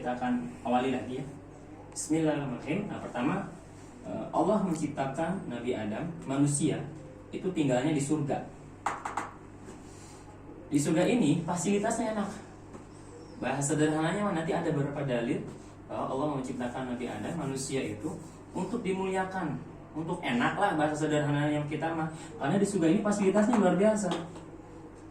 kita akan awali lagi ya. Bismillahirrahmanirrahim. Nah, pertama, Allah menciptakan Nabi Adam, manusia itu tinggalnya di surga. Di surga ini fasilitasnya enak. Bahasa sederhananya nanti ada beberapa dalil bahwa Allah menciptakan Nabi Adam, manusia itu untuk dimuliakan, untuk enak lah bahasa sederhananya kita mah. Karena di surga ini fasilitasnya luar biasa.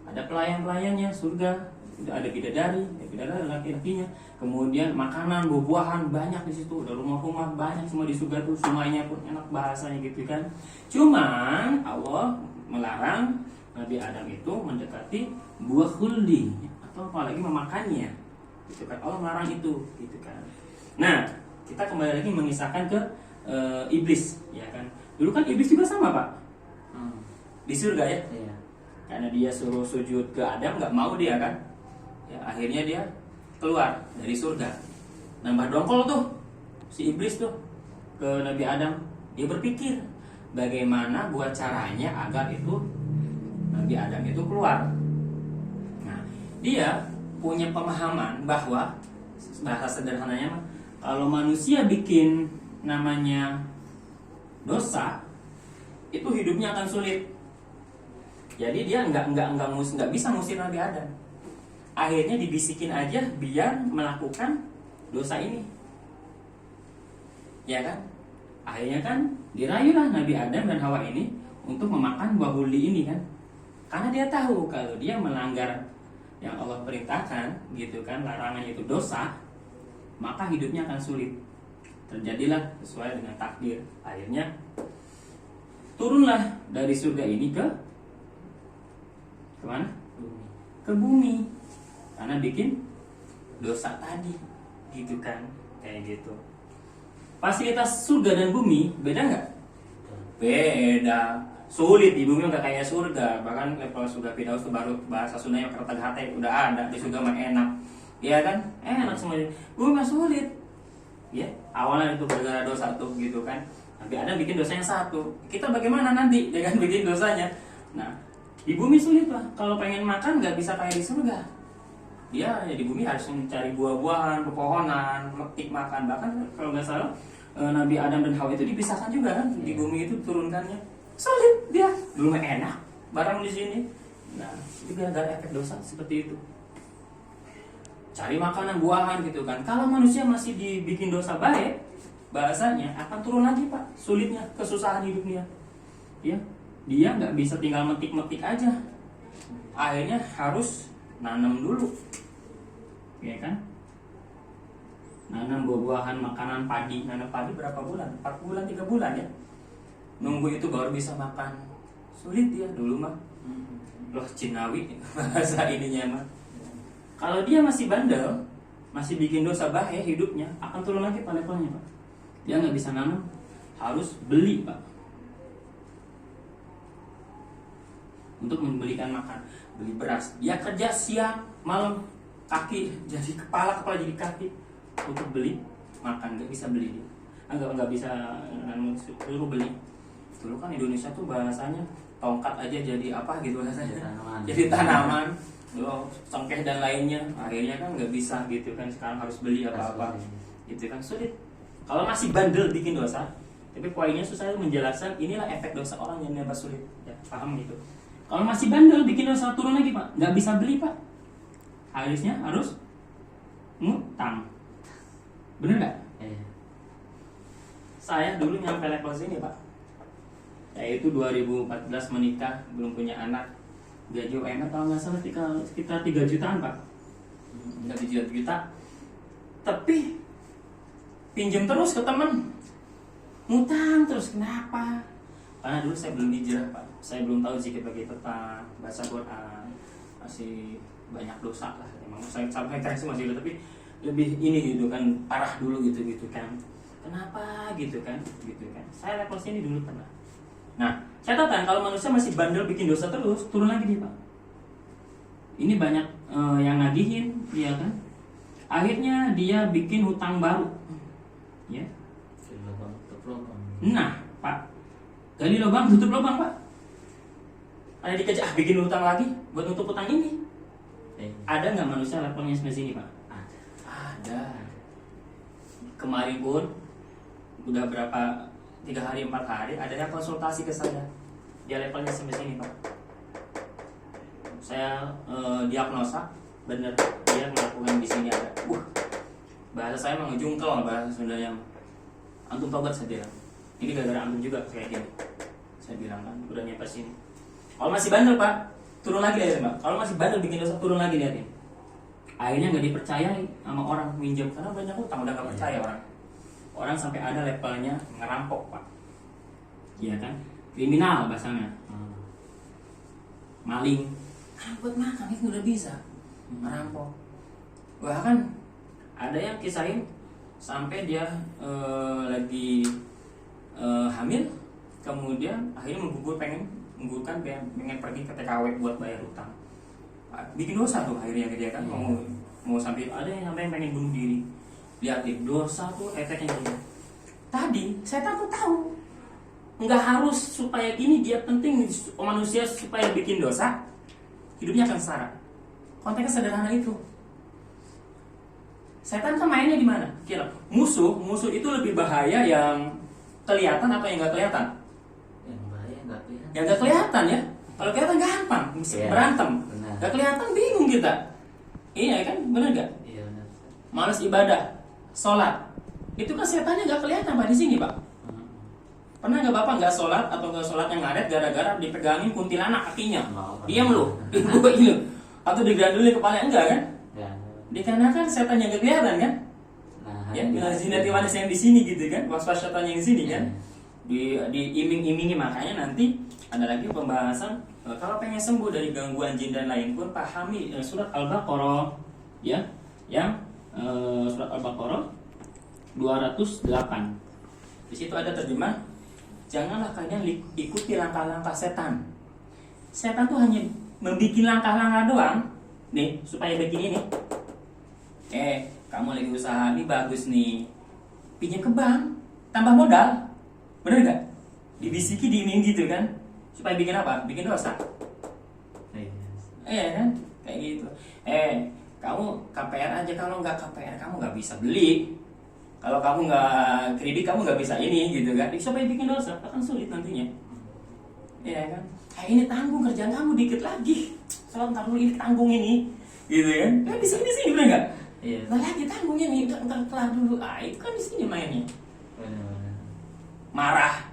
Ada pelayan-pelayannya, surga, ada bidadari laki-lakinya, kemudian makanan, buah-buahan banyak di situ, ada rumah-rumah banyak semua di surga tuh, semuanya pun enak bahasanya gitu kan. Cuman Allah melarang Nabi Adam itu mendekati buah khuldi atau apalagi memakannya, gitu kan. Allah melarang itu, gitu kan. Nah, kita kembali lagi mengisahkan ke iblis, ya kan. Dulu kan iblis juga sama pak, di surga ya. Iya. Karena dia suruh sujud ke Adam, nggak mau dia kan. Ya, akhirnya dia keluar dari surga. Nambah dongkol tuh si iblis tuh ke Nabi Adam. Dia berpikir bagaimana buat caranya agar itu Nabi Adam itu keluar. Nah, dia punya pemahaman bahwa bahasa sederhananya kalau manusia bikin namanya dosa, itu hidupnya akan sulit. Jadi dia nggak bisa ngusir Nabi Adam. Akhirnya dibisikin aja biar melakukan dosa ini, ya kan? Akhirnya kan dirayulah Nabi Adam dan Hawa ini untuk memakan buah khuldi ini kan? Karena dia tahu kalau dia melanggar yang Allah perintahkan, gitu kan, larangan itu dosa, maka hidupnya akan sulit. Terjadilah sesuai dengan takdir. Akhirnya turunlah dari surga ini ke mana? Ke bumi. Karena bikin dosa tadi, gitu kan, kayak gitu. Fasilitas surga dan bumi beda nggak? Beda. Sulit di bumi nggak kayak surga. Bahkan level surga Firdaus itu baru bahasa Sundanya kertagate udah ada. Di surga mah enak, ya kan? Enak semuanya. Bumi mah sulit. Ya, awalnya itu gara-gara dosa tuh, gitu kan. Tapi ada bikin dosa yang satu. Kita bagaimana nanti dengan bikin dosanya? Nah, di bumi sulit lah. Kalau pengen makan nggak bisa kayak di surga. Dia ya di bumi harus mencari buah-buahan, pepohonan, metik makan. Bahkan kalau nggak salah Nabi Adam dan Hawa itu dipisahkan juga kan. Di bumi itu turunkannya sulit dia. Belum enak barang di sini. Nah, itu gara-gara efek dosa seperti itu. Cari makanan, buahan gitu kan. Kalau manusia masih dibikin dosa baik, bahasanya akan turun lagi pak. Sulitnya, kesusahan hidupnya. Ya, dia nggak bisa tinggal metik-metik aja. Akhirnya harus nanam dulu, ya kan? Nanam buah-buahan, makanan, padi. Nanam padi berapa bulan? 4 bulan, 3 bulan ya. Nunggu itu baru bisa makan. Sulit dia dulu mah. Loh Cinawi bahasa ininya mah. Kalau dia masih bandel, masih bikin dosa bahaya hidupnya, akan turun lagi pak levelnya pak. Dia nggak bisa nanam, harus beli pak. Untuk membelikan makan, beli beras. Dia kerja siang, malam, kaki jadi kepala jadi kaki untuk beli makan. Nggak bisa beli dia, nggak bisa suruh beli. Dulu kan Indonesia tuh bahasanya tongkat aja jadi apa gitu bahasanya, jadi tanaman, cengkeh dan lainnya. Akhirnya kan nggak bisa gitu kan, sekarang harus beli apa-apa gitu kan, sulit. Kalau masih bandel bikin dosa, tapi poinnya susah menjelaskan inilah efek dosa orang yang nervous sulit ya, paham gitu. Kalau masih bandel bikin dosa turun lagi pak, nggak bisa beli pak. Harusnya harus ngutang, bener nggak? Saya dulu nyampe level sini pak, yaitu 2014 menikah, belum punya anak, gaji UMR kalau nggak salah sekitar 3 jutaan pak, 3 juta. Tapi pinjam terus ke temen, ngutang terus. Kenapa? Karena dulu saya belum hijrah pak, saya belum tahu zikir bagi petang, baca Quran, masih banyak dosa lah. Emang saya sampai sih masih ada, tapi lebih ini gitu kan, parah dulu gitu kan. Kenapa gitu kan? Saya level sini dulu pernah. Nah, catatan kalau manusia masih bandel bikin dosa terus, turun lagi dia pak. Ini banyak yang nagihin, ya kan? Akhirnya dia bikin hutang baru, ya. Nah pak, gali lubang, tutup lubang pak. Ada dikejar, bikin hutang lagi buat nutup hutang ini. Ada nggak manusia levelnya sampai sini pak? Ada. Kemarin pun udah berapa 3 hari 4 hari ada yang konsultasi ke saya. Dia levelnya sampai sini Pak. Saya diagnosa bener dia melakukan di sini ada. Bahasa saya mah ngejungkel bahasa Sundanya. Antum tobat saya bilang. Ini gara-gara antum juga kayak gini. Saya bilang kan udah nyampe sini. Kalau masih bandel Pak, turun lagi lihat Pak. Kalau masih bandel bikin dosa turun lagi lihatin. Akhirnya nggak dipercayai sama orang minjem karena banyak utang udah nggak percaya orang. Orang sampai ada levelnya ngerampok Pak. Iya kan? Kriminal bahasanya. Maling. Kan buat makan itu udah bisa. Ngerampok. Bahkan ada yang kisahin sampai dia lagi hamil, kemudian akhirnya menggugurkan pengen pergi ke TKW buat bayar utang. Bikin dosa tuh akhirnya dia kan mau sampai ada yang sampai pengen bunuh diri. Lihat nih dosa tuh efeknya gini. Tadi saya tahu nggak harus supaya gini dia penting manusia supaya bikin dosa hidupnya akan sengsara. Konteksnya sederhana itu. Setan kan mainnya di mana? Kira musuh itu lebih bahaya yang kelihatan atau yang nggak kelihatan? Yang bahaya nggak kelihatan. Yang nggak kelihatan ya. Kalau kelihatan gampang berantem. Nggak kelihatan bingung kita. Iya kan, benar nggak? Iya benar. Malas ibadah, sholat, itu kan setannya nggak kelihatan Pak di sini Pak. Pernah nggak Bapak nggak sholat atau nggak sholat yang ngaret gara-gara dipegangin kuntilanak kakinya? Diam lu, atau digandulin kepala enggak kan? Dikarenakan setan yang kelihatan kan? Ya, bila zinati wanis yang di sini gitu kan, was-was setan yang di sini kan, diiming-imingi. Makanya nanti ada lagi pembahasan kalau pengen sembuh dari gangguan jin dan lain pun pahami surat Al-Baqarah ya, yang surat Al-Baqarah 208. Di situ ada terjemah, janganlah kalian ikuti langkah-langkah setan. Setan tuh hanya membuat langkah-langkah doang nih supaya begini nih. Kamu lagi usaha ini bagus nih, pinjam ke bank, tambah modal, bener nggak? Dibisiki diinin gitu kan, supaya bikin apa? Bikin dosa. Kan, kayak gitu. Kamu KPR aja, kalau nggak KPR kamu nggak bisa beli. Kalau kamu nggak kredit kamu nggak bisa ini gitu kan, supaya bikin dosa akan sulit nantinya. Iya kan? Ini tanggung kerjaan kamu dikit lagi, soal ntar dulu ini tanggung ini, gitu kan? Kan di sini bener nggak? Iya. Nah lagi tanggungnya nih, entar kelar dulu. Itu kan di sini mainnya. Benar. Marah,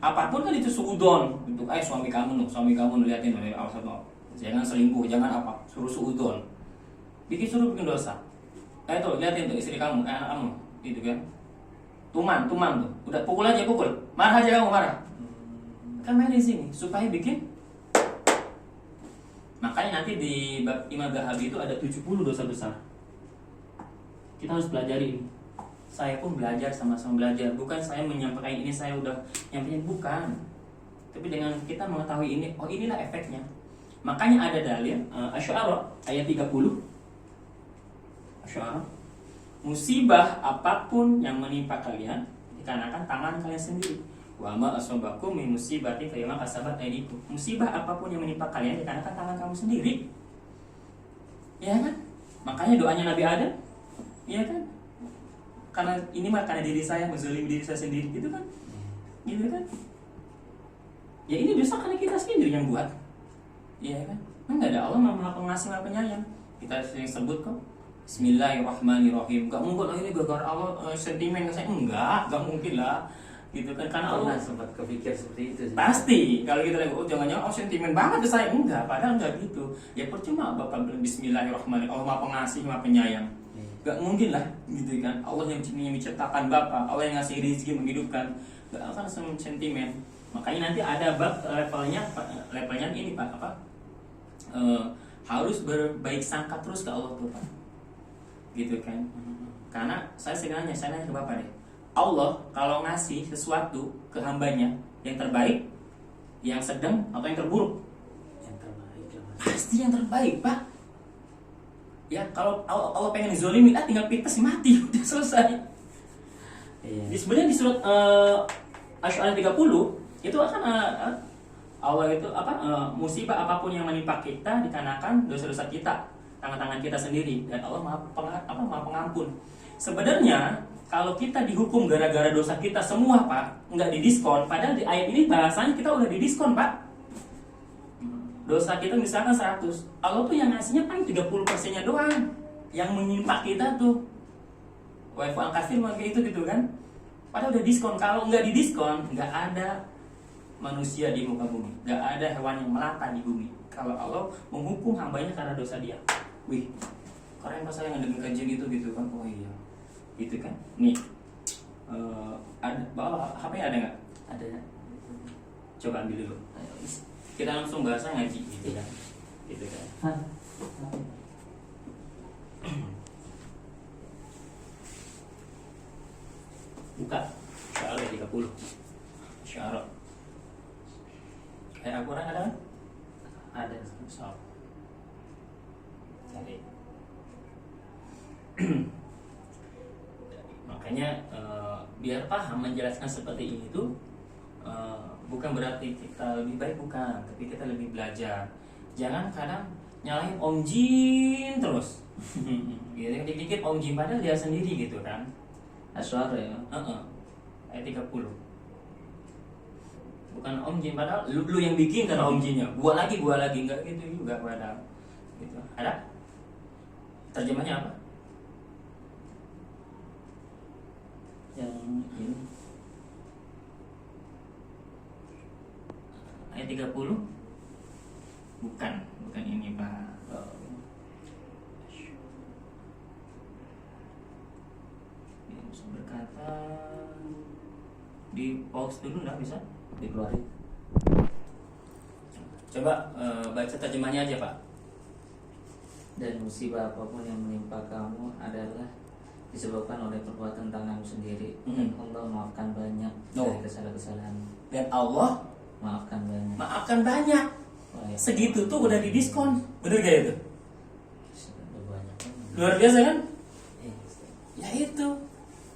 apapun kan itu suudon. Untuk suami kamu liatin, awas jangan selingkuh, jangan apa, suruh suudon. Suruh bikin dosa. Tuh liatin tuh istri kamu, anak kamu, gitu kan. Tuman tuh, udah pukul aja pukul, marah aja kamu marah. Kan main di sini supaya bikin. Makanya nanti di bab Imam Zahabi itu ada 70 dosa besar. Kita harus pelajari ini. Saya pun belajar, sama-sama belajar. Bukan saya menyampaikan ini saya udah nyampaikan, bukan. Tapi dengan kita mengetahui ini, oh inilah efeknya. Makanya ada dalil Asy-Syu'ara ayat 30. Asy-Syu'ara, musibah apapun yang menimpa kalian dikarenakan tangan kalian sendiri. Wa ma asabakum min musibatin fa bima kasabat aydikum. Musibah apapun yang menimpa kalian dikarenakan tangan kamu sendiri. Ya kan? Makanya doanya Nabi Adam, iya kan? Karena ini mah karena diri saya menzalimi diri saya sendiri, gitu kan? Gitu kan? Ya ini dosa karena kita sendiri yang buat. Iya kan? Enggak ada, Allah Maha Pengasih Maha Penyayang. Kita sering sebut kok Bismillahirrahmanirrahim. Gak mungkin ini gara-gara Allah sentimen ke saya. Enggak mungkin lah. Gitu kan, karena Allah sempat kepikir seperti itu sih. Pasti kalau kita lihat, jangan-jangan sentimen banget ke saya. Enggak, padahal enggak gitu. Ya percuma Bapak bilang Bismillahirrahmanirrahim, Allah Maha Pengasih Maha Penyayang. Gak mungkin lah, gitu kan. Allah yang menciptakan Bapak, Allah yang ngasih rezeki, menghidupkan. Gak akan sentimen. Makanya nanti ada bab levelnya ini Pak, apa? Harus berbaik sangka terus ke Allah tuh Pak. Gitu kan. Karena saya nanya ke Bapak deh. Allah kalau ngasih sesuatu ke hambanya yang terbaik, yang sedang atau yang terburuk? Yang terbaik. Pasti yang terbaik Pak. Ya kalau Allah pengen dizolimi, tinggal pites mati, udah selesai. Iya. Sebenarnya di surat Asy-Syu'ara 30 itu akan Allah itu musibah apapun yang menimpa kita dikarenakan dosa-dosa kita, tangan-tangan kita sendiri, dan Allah Maha Pengampun. Sebenarnya kalau kita dihukum gara-gara dosa kita semua Pak, nggak didiskon, padahal di ayat ini bahasanya kita udah didiskon Pak. Dosa kita misalkan 100, Allah tuh yang ngasihnya paling 30%-nya doang, yang menyimpang kita tuh waifu al-kasir kayak itu gitu kan. Padahal udah diskon. Kalau nggak didiskon, nggak ada manusia di muka bumi, nggak ada hewan yang melata di bumi. Kalau Allah menghukum hambanya karena dosa dia, wih, keren pas saya ngedengar kajian itu gitu kan. Oh iya, gitu kan. Nih, ada bawa HP ada nggak? Ada. Coba ambil dulu. Ayo. Kita langsung bahasa ngaji gitu kan, gitu kan. Hah? Buka Syarah 30 Syarah kayak Al-Quran ada kan? Ada. So cari. Makanya biar paham menjelaskan seperti ini tuh bukan berarti kita lebih baik, bukan, tapi kita lebih belajar. Jangan kadang nyalahin Om Jin terus gitu, dikit-dikit Om Jin padahal dia sendiri gitu kan. Asyara ya. Ayat 30. Bukan Om Jin, padahal lu yang bikin kan Om Jinnya. Gua lagi enggak gitu juga padahal. Gitu. Ada? Terjemahnya apa? Yang ini. Ayat 30. Bukan ini Pak. Berkata di pause dulu nggak bisa? Dikeluarin. Coba baca terjemahnya aja Pak. Dan musibah apapun yang menimpa kamu adalah disebabkan oleh perbuatan tanganmu sendiri. Dan Allah maafkan banyak dari kesalahan-kesalahanmu. Dan Allah maafkan banyak. Maafkan banyak. Wah, ya. Segitu tuh udah didiskon. Bener gak itu? Sudah banyak. Luar biasa kan? Eh, Ya itu.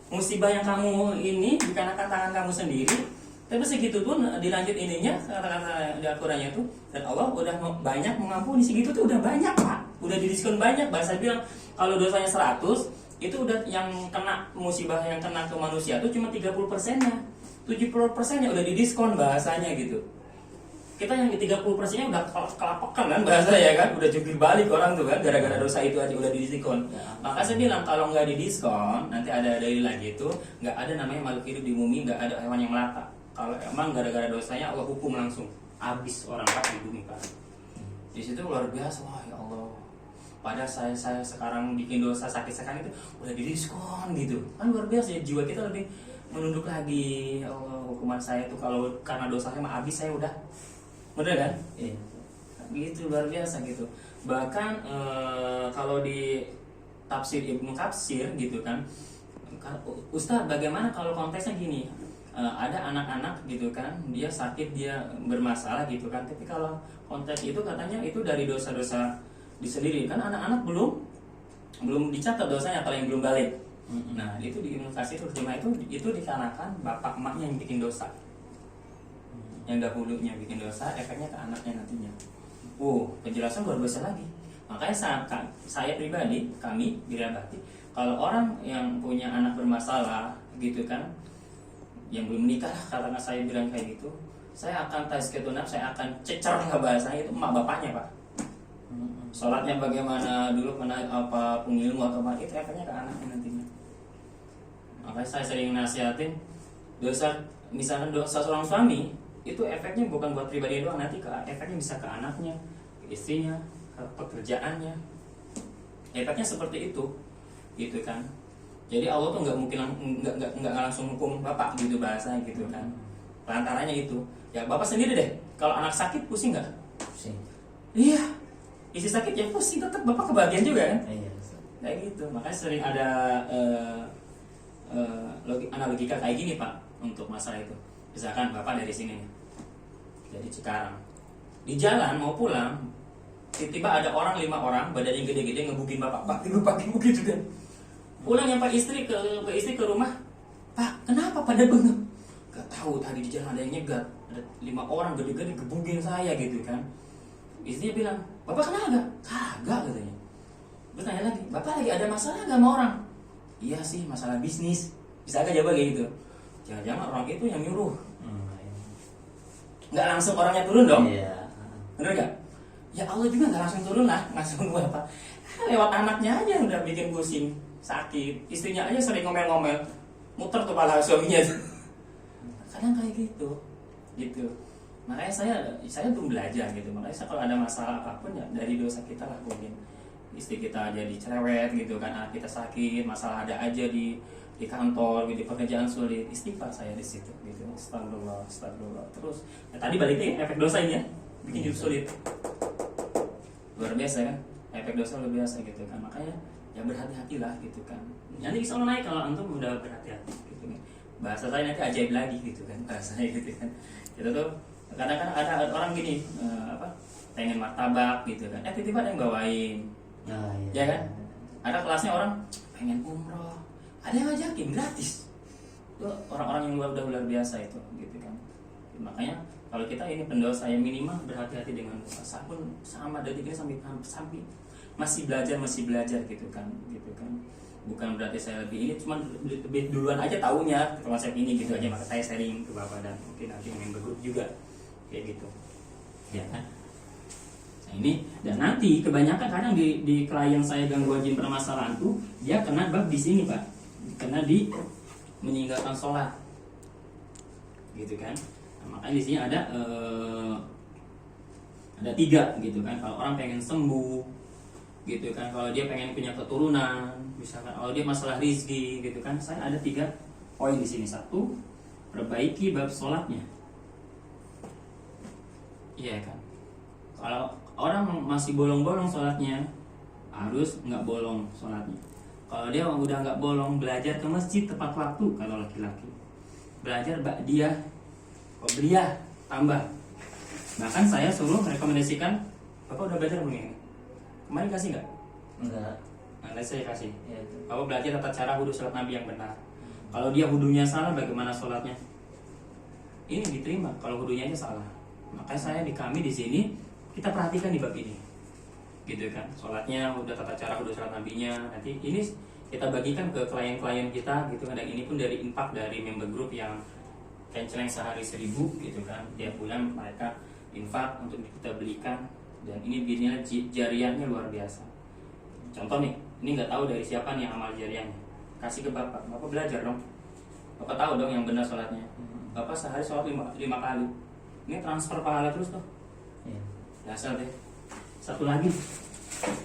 Musibah yang kamu ini dikarenakan tangan kamu sendiri. Tapi segitu pun dilanjut ininya, kata-kata di Al-Qurannya itu, dan Allah udah banyak mengampuni. Segitu tuh udah banyak Pak. Udah didiskon banyak. Bahasa bilang kalau dosanya 100, itu udah yang kena musibah yang kena ke manusia tuh cuma 30%-nya. 70%-nya udah didiskon bahasanya gitu. Kita yang di 30%-nya udah kelapakan kan bahasa ya kan, udah jungkir balik orang tuh kan, gara-gara dosa itu aja udah didiskon. Ya. Maka saya bilang kalau nggak didiskon, nanti ada dalil lagi itu, nggak ada namanya makhluk hidup di bumi, nggak ada hewan yang melata. Kalau emang gara-gara dosanya Allah hukum langsung, habis orang Pak di bumi Pak. Di situ luar biasa, wah ya Allah. Padahal saya sekarang bikin dosa sakit sekali itu udah didiskon gitu, kan luar biasa ya, jiwa kita lebih menunduk lagi. Ya Allah, hukuman saya tuh kalau karena dosanya mah habis saya udah. Bener kan? Iya. Gitu luar biasa gitu. Bahkan kalau di tafsir Ibnu Katsir gitu kan, Ustaz bagaimana kalau konteksnya gini, ada anak-anak gitu kan, dia sakit, dia bermasalah gitu kan, tapi kalau konteks itu katanya itu dari dosa-dosa di sendiri kan, anak-anak belum dicatat dosanya kalau yang belum balik. Nah itu di Ibnu Katsir terjemah itu dikarenakan bapak emaknya yang bikin dosa, yang dahulunya bikin dosa, efeknya ke anaknya nantinya. Penjelasan luar biasa lagi. Makanya saya pribadi, kami Birabati, kalau orang yang punya anak bermasalah gitu kan, yang belum menikah, katakan saya bilang kayak gitu, saya akan tazkiyatun nafs, saya akan cecer nggak bahasanya itu emak bapaknya Pak. Sholatnya bagaimana dulu, pernah apa pengilmu atau apa, itu efeknya ke anaknya nantinya. Makanya saya sering nasihatin, misalnya dosa seorang suami itu efeknya bukan buat pribadi doang, nanti efeknya bisa ke anaknya, ke istrinya, ke pekerjaannya. Efeknya seperti itu, gitu kan. Jadi Allah tuh nggak mungkin nggak langsung hukum bapak gitu bahasanya gitu kan. Lantarannya itu, ya bapak sendiri deh. Kalau anak sakit pusing nggak? Pusing. Iya, isi sakit ya pusing, tetap bapak kebahagiaan juga kan. Iya. Kayak gitu. Makanya sering ada analogika kayak gini Pak untuk masalah itu. Misalkan bapak dari sini, dari Cikarang, di jalan mau pulang, tiba-tiba ada orang 5 orang badannya gede-gede ngebukin bapak, Pak tiba-tiba gitu kan. Pulang nyampe istri ke rumah, Pak kenapa pada bengong? Gak tahu, tadi di jalan ada yang nyegat, ada 5 orang gede-gede ngebukin saya gitu kan. Istrinya bilang, bapak kenapa gak? Kagak katanya. Terus tanya lagi, bapak lagi ada masalah gak sama orang? Iya sih, masalah bisnis. Bisa aja jawab kayak gitu. Jangan-jangan orang itu yang nyuruh. Nggak langsung orangnya turun dong. Iya. Bener nggak? Ya Allah juga nggak langsung turun lah, langsung apa? Lewat anaknya aja udah bikin pusing, sakit. Istrinya aja sering ngomel-ngomel, muter kepala suaminya tuh. Kadang kayak gitu. Makanya saya tuh belajar gitu. Makanya kalau ada masalah apapun ya dari dosa kita lakuin. Istri kita jadi cerewet gitu kan, anak kita sakit, masalah ada aja di kantor, di pekerjaan sulit, istighfar saya di situ gitu. Astagfirullah. Terus tadi balik nih efek dosa ini ya, bikin hidup sulit. Luar biasa kan? Efek dosa luar biasa gitu kan. Makanya ya berhati-hatilah gitu kan. Nanti bisa naik kalau antum udah berhati-hati gitu kan. Bahasa saya nanti ajaib lagi gitu kan, bahasanya gitu kan. Itu tuh kadang-kadang ada orang gini pengen martabak gitu kan. Tiba-tiba ada yang bawain. Ya kan? Ada kelasnya orang pengen umroh, ada yang ngajakin gratis. Itu orang-orang yang udah luar biasa itu gitu kan. Makanya kalau kita ini pendosa yang minimal berhati-hati dengan dosa pun sama dari ini sampai masih belajar gitu kan. Bukan berarti saya lebih ini, cuma lebih duluan aja taunya konsep ini gitu aja, maka saya sharing ke Bapak dan mungkin nanti yang bergrup juga kayak gitu. Ya kan? Nah ini, dan nanti kebanyakan kadang di klien saya gangguan jin permasalahan tuh dia kena bab di sini Pak, kena di meninggalkan sholat, gitu kan. Nah, makanya di sini ada 3 gitu kan. Kalau orang pengen sembuh, gitu kan. Kalau dia pengen punya keturunan, misalkan kalau dia masalah rizki, gitu kan. Saya ada 3 poin di sini. 1, perbaiki bab sholatnya, iya kan. Kalau orang masih bolong-bolong sholatnya, harus nggak bolong sholatnya. Kalau dia udah nggak bolong, belajar ke masjid tepat waktu. Kalau laki-laki belajar ba'diyah, qobliyah, tambah. Bahkan saya suruh rekomendasikan, Bapak udah belajar belum ini? Kemarin kasih nggak? Enggak. Nanti saya kasih. Ya, Bapak belajar tata cara wudhu sholat Nabi yang benar. Kalau dia wudhunya salah, bagaimana sholatnya? Ini diterima. Kalau wudhunya aja salah. Makanya saya kami di sini kita perhatikan di bab ini, gitu kan. Sholatnya udah tata cara wudhu sholat Nabinya. Nanti ini kita bagikan ke klien-klien kita, gitu kan. Dan ini pun dari infak dari member group yang kenceleng sehari 1000, gitu kan. Tiap bulan mereka infak untuk kita belikan. Dan ini bisnisnya jariahnya luar biasa. Contoh nih, ini nggak tahu dari siapa nih amal jariahnya. Kasih ke Bapak belajar dong. Bapak tahu dong yang benar sholatnya. Bapak sehari sholat 5 kali. Ini transfer pahala terus tuh. Dasar deh. Satu lagi.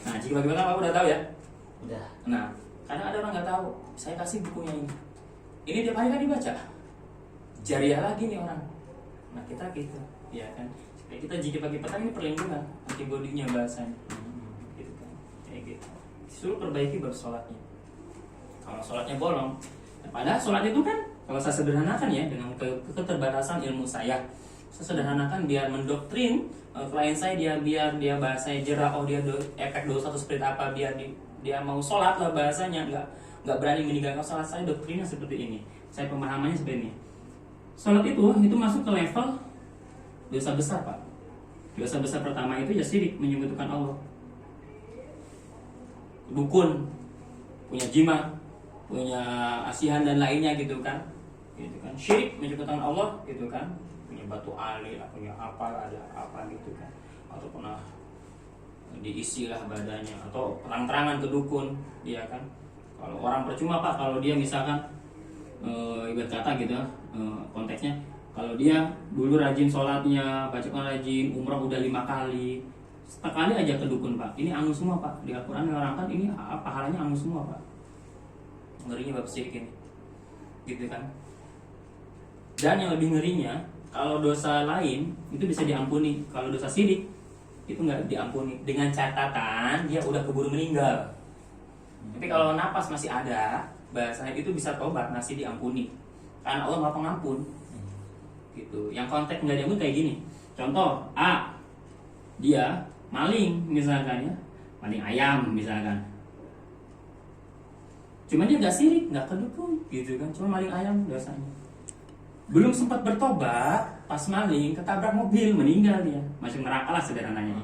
Nah, jika bagaimana Bapak udah tahu ya? Udah. Nah, karena ada orang nggak tahu. Saya kasih bukunya ini. Ini tiap hari kan dibaca. Jariah lagi nih orang. Nah, kita gitu, ya kan. Kita jika pagi petang ini perlindungan antibodinya bahasanya. Gitu kan. Kayak gitu. Disuruh perbaiki bab sholatnya. Kalau sholatnya bolong, padahal sholat itu kan kalau saya sederhanakan ya dengan keterbatasan ilmu saya sederhanakan biar mendoktrin klien saya biar dia bahasanya jerah, dia efek dosa atau seperti apa, biar dia mau sholat lah bahasanya, nggak berani meninggalkan sholat. Saya doktrinnya seperti ini, saya pemahamannya seperti ini. Sholat itu masuk ke level dosa besar Pak. Dosa besar pertama itu ya syirik, menyekutukan Allah, dukun, punya jima, punya asihan dan lainnya gitu kan. Syirik, menyekutukan Allah gitu kan. Punya batu ali, punya apa, ada apa gitu kan. Atau pernah diisilah badannya, atau terang-terangan ke dukun, dia kan. Kalau orang percuma Pak, kalau dia misalkan ibarat kata gitu, konteksnya kalau dia dulu rajin sholatnya, baca Quran rajin, umrah udah 5 kali, sekali aja ke dukun Pak, ini angus semua Pak. Di Al-Quran menerangkan ini pahalanya angus semua Pak. Ngerinya bab syirik ini, gitu kan. Dan yang lebih ngerinya, kalau dosa lain itu bisa diampuni, kalau dosa syirik itu nggak diampuni, dengan catatan dia udah keburu meninggal. Tapi kalau napas masih ada, bahasanya itu bisa tobat, masih diampuni, karena Allah Maha Pengampun. Gitu. Yang konteks nggak diampuni kayak gini. Contoh A, dia maling misalkan ya, maling ayam misalkan. Cuma dia nggak sirik, nggak ke dukun, gitu kan. Cuma maling ayam dosanya. Belum sempat bertobat, pas maling ketabrak mobil, meninggal dia, masuk neraka lah sederhananya.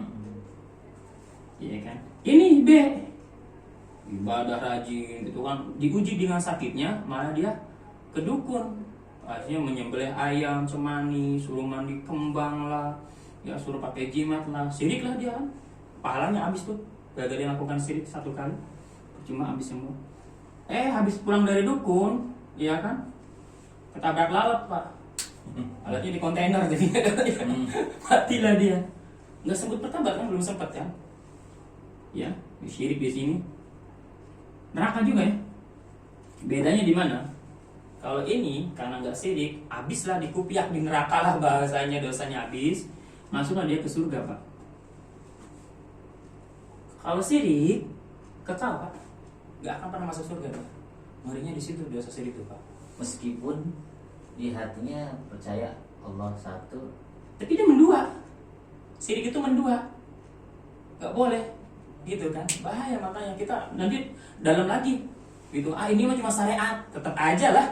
Iya kan. Ini B, ibadah rajin, gitu kan. Diuji dengan sakitnya, malah dia ke dukun, akhirnya menyembelih ayam cemani, suruh mandi kembang lah, ya suruh pakai jimat lah, syirik lah dia kan, pahalanya habis tuh, gara-gara dia lakukan syirik 1 kali, cuma habis semua. Habis pulang dari dukun, ya kan, ketabrak lalat pak, alatnya di kontainer jadi matilah dia, nggak sempat bertobat kan, belum sempat kan, ya syirik di sini, neraka juga ya. Bedanya di mana? Kalau ini karena nggak syirik, habislah dikupiak di neraka lah bahasanya, dosanya habis, masuklah dia ke surga pak. Kalau syirik, kekal pak, nggak akan pernah masuk surga pak. Ngerinya di situ dosa syirik itu pak. Meskipun di hatinya percaya Allah satu, Tapi dia mendua. Syirik itu mendua, nggak boleh, gitu kan? Bahaya, makanya kita nanti dalam lagi, gitu. Ini mah cuma syariat, tetap aja lah.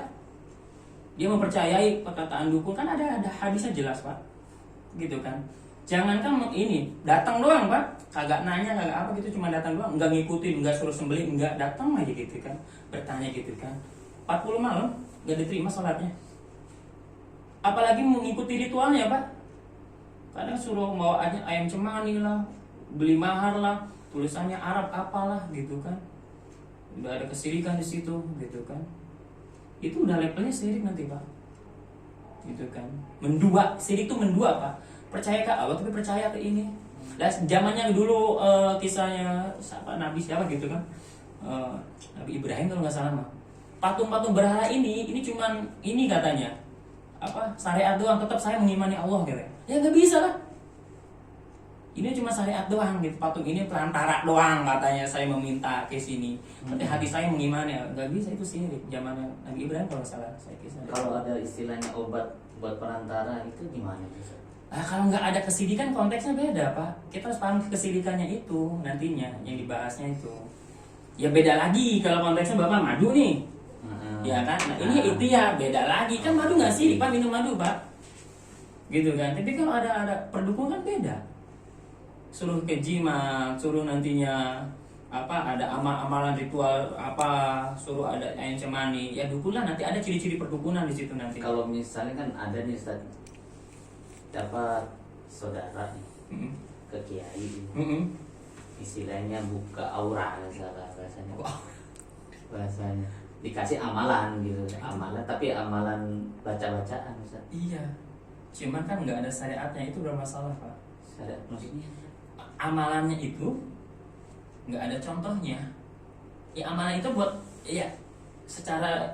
Dia mempercayai perkataan dukun, kan ada hadisnya jelas pak, gitu kan? Jangankan ini datang doang pak, kagak nanya kagak apa gitu, cuma datang doang, nggak ngikutin, nggak suruh sembelih, nggak, datang aja gitu kan, bertanya gitu kan. 40 malam nggak diterima sholatnya, apalagi mengikuti ritualnya pak. Kadang suruh bawa aja ayam cemani lah, beli mahar lah, tulisannya Arab apalah gitu kan, udah ada kesyirikan di situ gitu kan. Itu udah levelnya syirik nanti pak, gitu kan. Mendua, syirik itu mendua pak. Percaya ke Allah tapi percaya ke ini. Lah zamannya dulu kisahnya Nabi siapa gitu kan, Nabi Ibrahim kalau nggak salah mah, patung-patung berhala ini cuman ini katanya apa, syariat doang, tetap saya mengimani Allah gitu ya, nggak bisa lah. Ini cuma syariat doang gitu, patung ini perantara doang katanya, saya meminta ke sini, tapi hati saya mengimani, nggak bisa, itu syirik. Zamannya Nabi Ibrahim kalau salah saya kisah. kalau ada istilahnya obat buat perantara itu gimana tuh? Kalau nggak ada kesirikan konteksnya beda pak. Kita harus paham kesirikannya itu nantinya yang dibahasnya itu. Ya beda lagi kalau konteksnya bapak madu nih, ya kan. Nah ini itu ya beda lagi kan, madu nggak sirik pak, minum madu pak, gitu kan. Tapi kalau ada perdukun kan beda. Suruh ke jimat, suruh nantinya apa, ada amalan ritual apa, suruh ada ayam cemani, ya dukun lah, nanti ada ciri-ciri perdukunan di situ nanti. Kalau misalnya kan ada nih Ustaz, dapat saudara nih ke kiai, istilahnya buka aura bahasanya dikasih amalan gitu, amalan tapi amalan baca-bacaan Ustaz. Iya, cuman kan nggak ada syariatnya, itu bermasalah pak. Syariat maksudnya? Amalannya itu nggak ada contohnya. Ya amalan itu buat, ya secara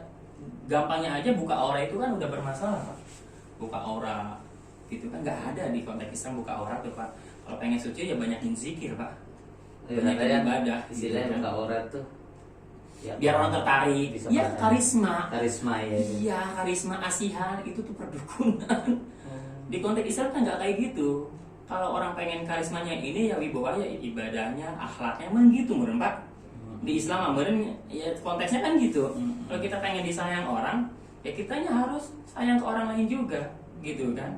gampangnya aja buka aura itu kan udah bermasalah pak. Buka aura gitu kan nggak ada di konteks Islam, buka aura tuh pak. Kalau pengen suci ya banyakin zikir pak, banyakin ibadah. Istilahnya buka aura tuh ya, biar orang tertarik. Iya, karisma ya. Iya, karisma asihan itu tuh perdukunan. Di konteks Islam kan nggak kayak gitu. Kalau orang pengen karismanya ini ya wibawanya, ibadahnya, akhlaknya, emang gitu meren pak. Di Islam meren ya konteksnya kan gitu. Kalau kita pengen disayang orang, ya kitanya harus sayang ke orang lain juga, gitu kan.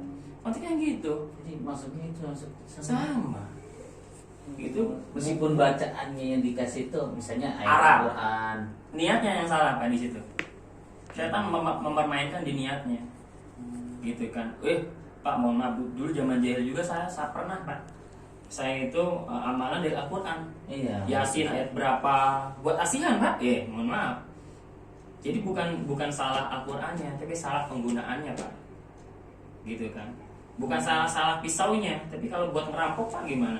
Konteksnya gitu. Jadi maksudnya itu sama. Gitu. Meskipun bacaannya yang dikasih itu misalnya ayat Arab. Al-Quran, Niatnya yang salah pak di situ. Setan mempermainkan di niatnya, gitu kan. Pak, mohon maaf, dulu zaman jahil juga saya pernah pak. Saya itu amalan dari Al-Quran. Iya. Yasin ayat berapa buat asihan pak? Mohon maaf. Jadi bukan salah Al-Qurannya, tapi salah penggunaannya pak. Gitu kan. Bukan salah pisaunya, tapi kalau buat ngerampok pak gimana?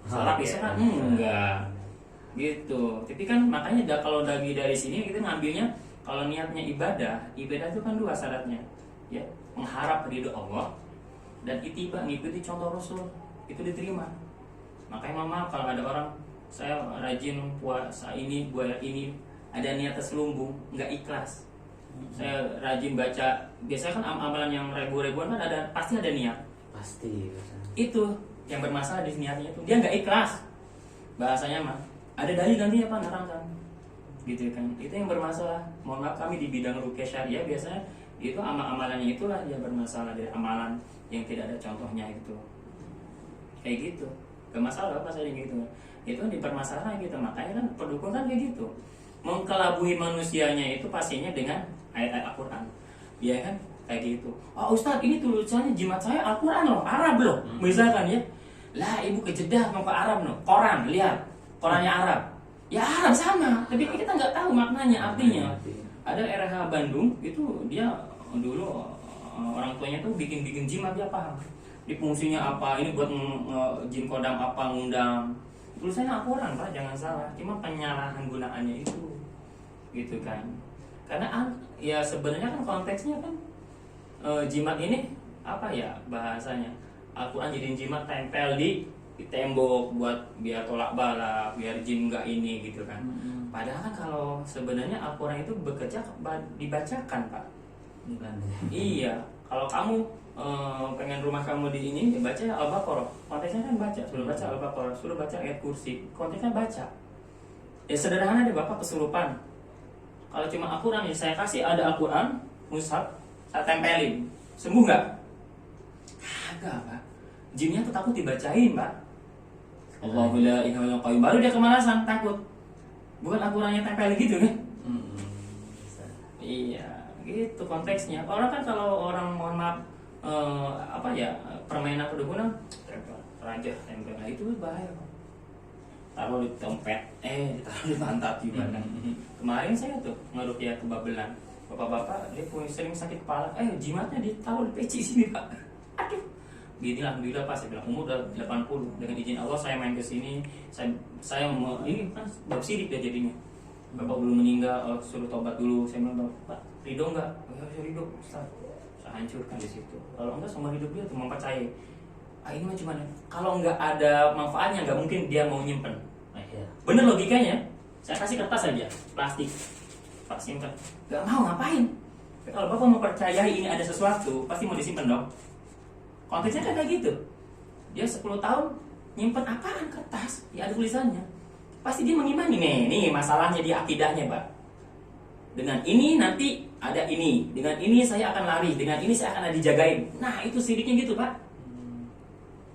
Salah pisau kan enggak. Gitu. Tapi kan makanya kalau dari sini kita ngambilnya, kalau niatnya ibadah itu kan 2 syaratnya. Ya, mengharap ridho Allah dan itiba, ngikuti contoh Rasul, itu diterima. Makanya maaf kalau ada orang, saya rajin puasa ini, buat ini, ada niat terselubung, nggak ikhlas. Saya rajin baca, biasanya kan amalan yang ribuan kan pasti ada niat. Pasti. Itu yang bermasalah di niatnya itu, dia nggak ikhlas. Bahasanya mah ada dalil nantinya pak, nerangkan, gitu kan. Itu yang bermasalah. Mohon maaf, kami di bidang ruqyah syariah biasanya itu amalannya itulah yang bermasalah, dari amalan yang tidak ada contohnya itu, kayak gitu. Gak masalah apa saya gitu, itu dipermasalahkan gitu. Makanya kan pendukung kan kayak gitu, mengkelabui manusianya itu pastinya dengan ayat-ayat Al-Quran. Dia kan kayak gitu. Oh Ustadz, ini tulisannya jimat saya Al-Quran loh, Arab loh. Misalkan ya, lah ibu ke Jeddah mau ke Arab loh, koran, lihat korannya Arab. Ya Arab sama, tapi kita nggak tahu maknanya, artinya. Ada RH Bandung itu dia dulu orang tuanya tuh bikin jimat, dia paham. Di fungsinya apa, ini buat jin kodam apa ngundang. Tulisannya Al-Quran Pak, jangan salah. Cuma penyalahan gunaannya itu, gitu kan. Karena ya sebenarnya kan konteksnya kan jimat ini apa ya bahasanya, Al-Quran jadiin jimat tempel di tembok buat biar tolak bala, biar jin enggak ini gitu kan. Padahal kan kalau sebenarnya Al-Quran itu bekerja dibacakan Pak. Bukan. Iya, kalau kamu pengen rumah kamu di ini ya baca Al-Baqarah, konteksnya kan baca, suruh baca Al-Baqarah, suruh baca ayat kursi, konteksnya baca. Ya sederhana deh Bapak, kesurupan. Kalau cuma Al-Quran ya saya kasih ada Al-Quran, mushaf, saya tempelin, sembuh nggak? Kagak Pak, jinnya tuh takut dibacain Pak. Allahu la ilaha illa qayyum, baru dia kemalasan, takut. Bukan Al-Qurannya tempelin gitu kan? Iya, gitu konteksnya. Orang kan kalau orang mohon maaf apa ya permainan kedukunan tempel raja tempel, nah itu bahaya Pak. Taruh di dompet, ditaruh di pantat juga kan. Kemarin saya tuh ngeruqyah kebabelan, bapak-bapak dia punya sering sakit kepala, jimatnya ditaruh di peci sini Pak. Aduh, gini alhamdulillah Pak, saya bilang umur udah 80, dengan izin Allah saya main ke sini, saya mau ini kan bab sirik ya jadinya. Bapak belum meninggal, suruh tobat dulu. Saya bilang, Pak, ridho enggak? Oh ya, saya ridho, Ustaz. Saya hancurkan di situ. Kalau enggak sama hidup dia tuh mempercayai. Ini mah cuman kalau enggak ada manfaatnya, enggak mungkin dia mau nyimpen. Bener logikanya. Saya kasih kertas aja, plastik. Pak simpen. Enggak mau ngapain? Kalau Bapak mau percayai ini ada sesuatu, pasti mau disimpan dong. Konteksnya kan kayak gitu. Dia 10 tahun nyimpen apaan kertas? Ya ada tulisannya. Pasti dia mengimani nih masalahnya di akidahnya Pak. Dengan ini nanti ada ini, dengan ini saya akan lari, dengan ini saya akan dijagain. Nah itu siriknya gitu Pak.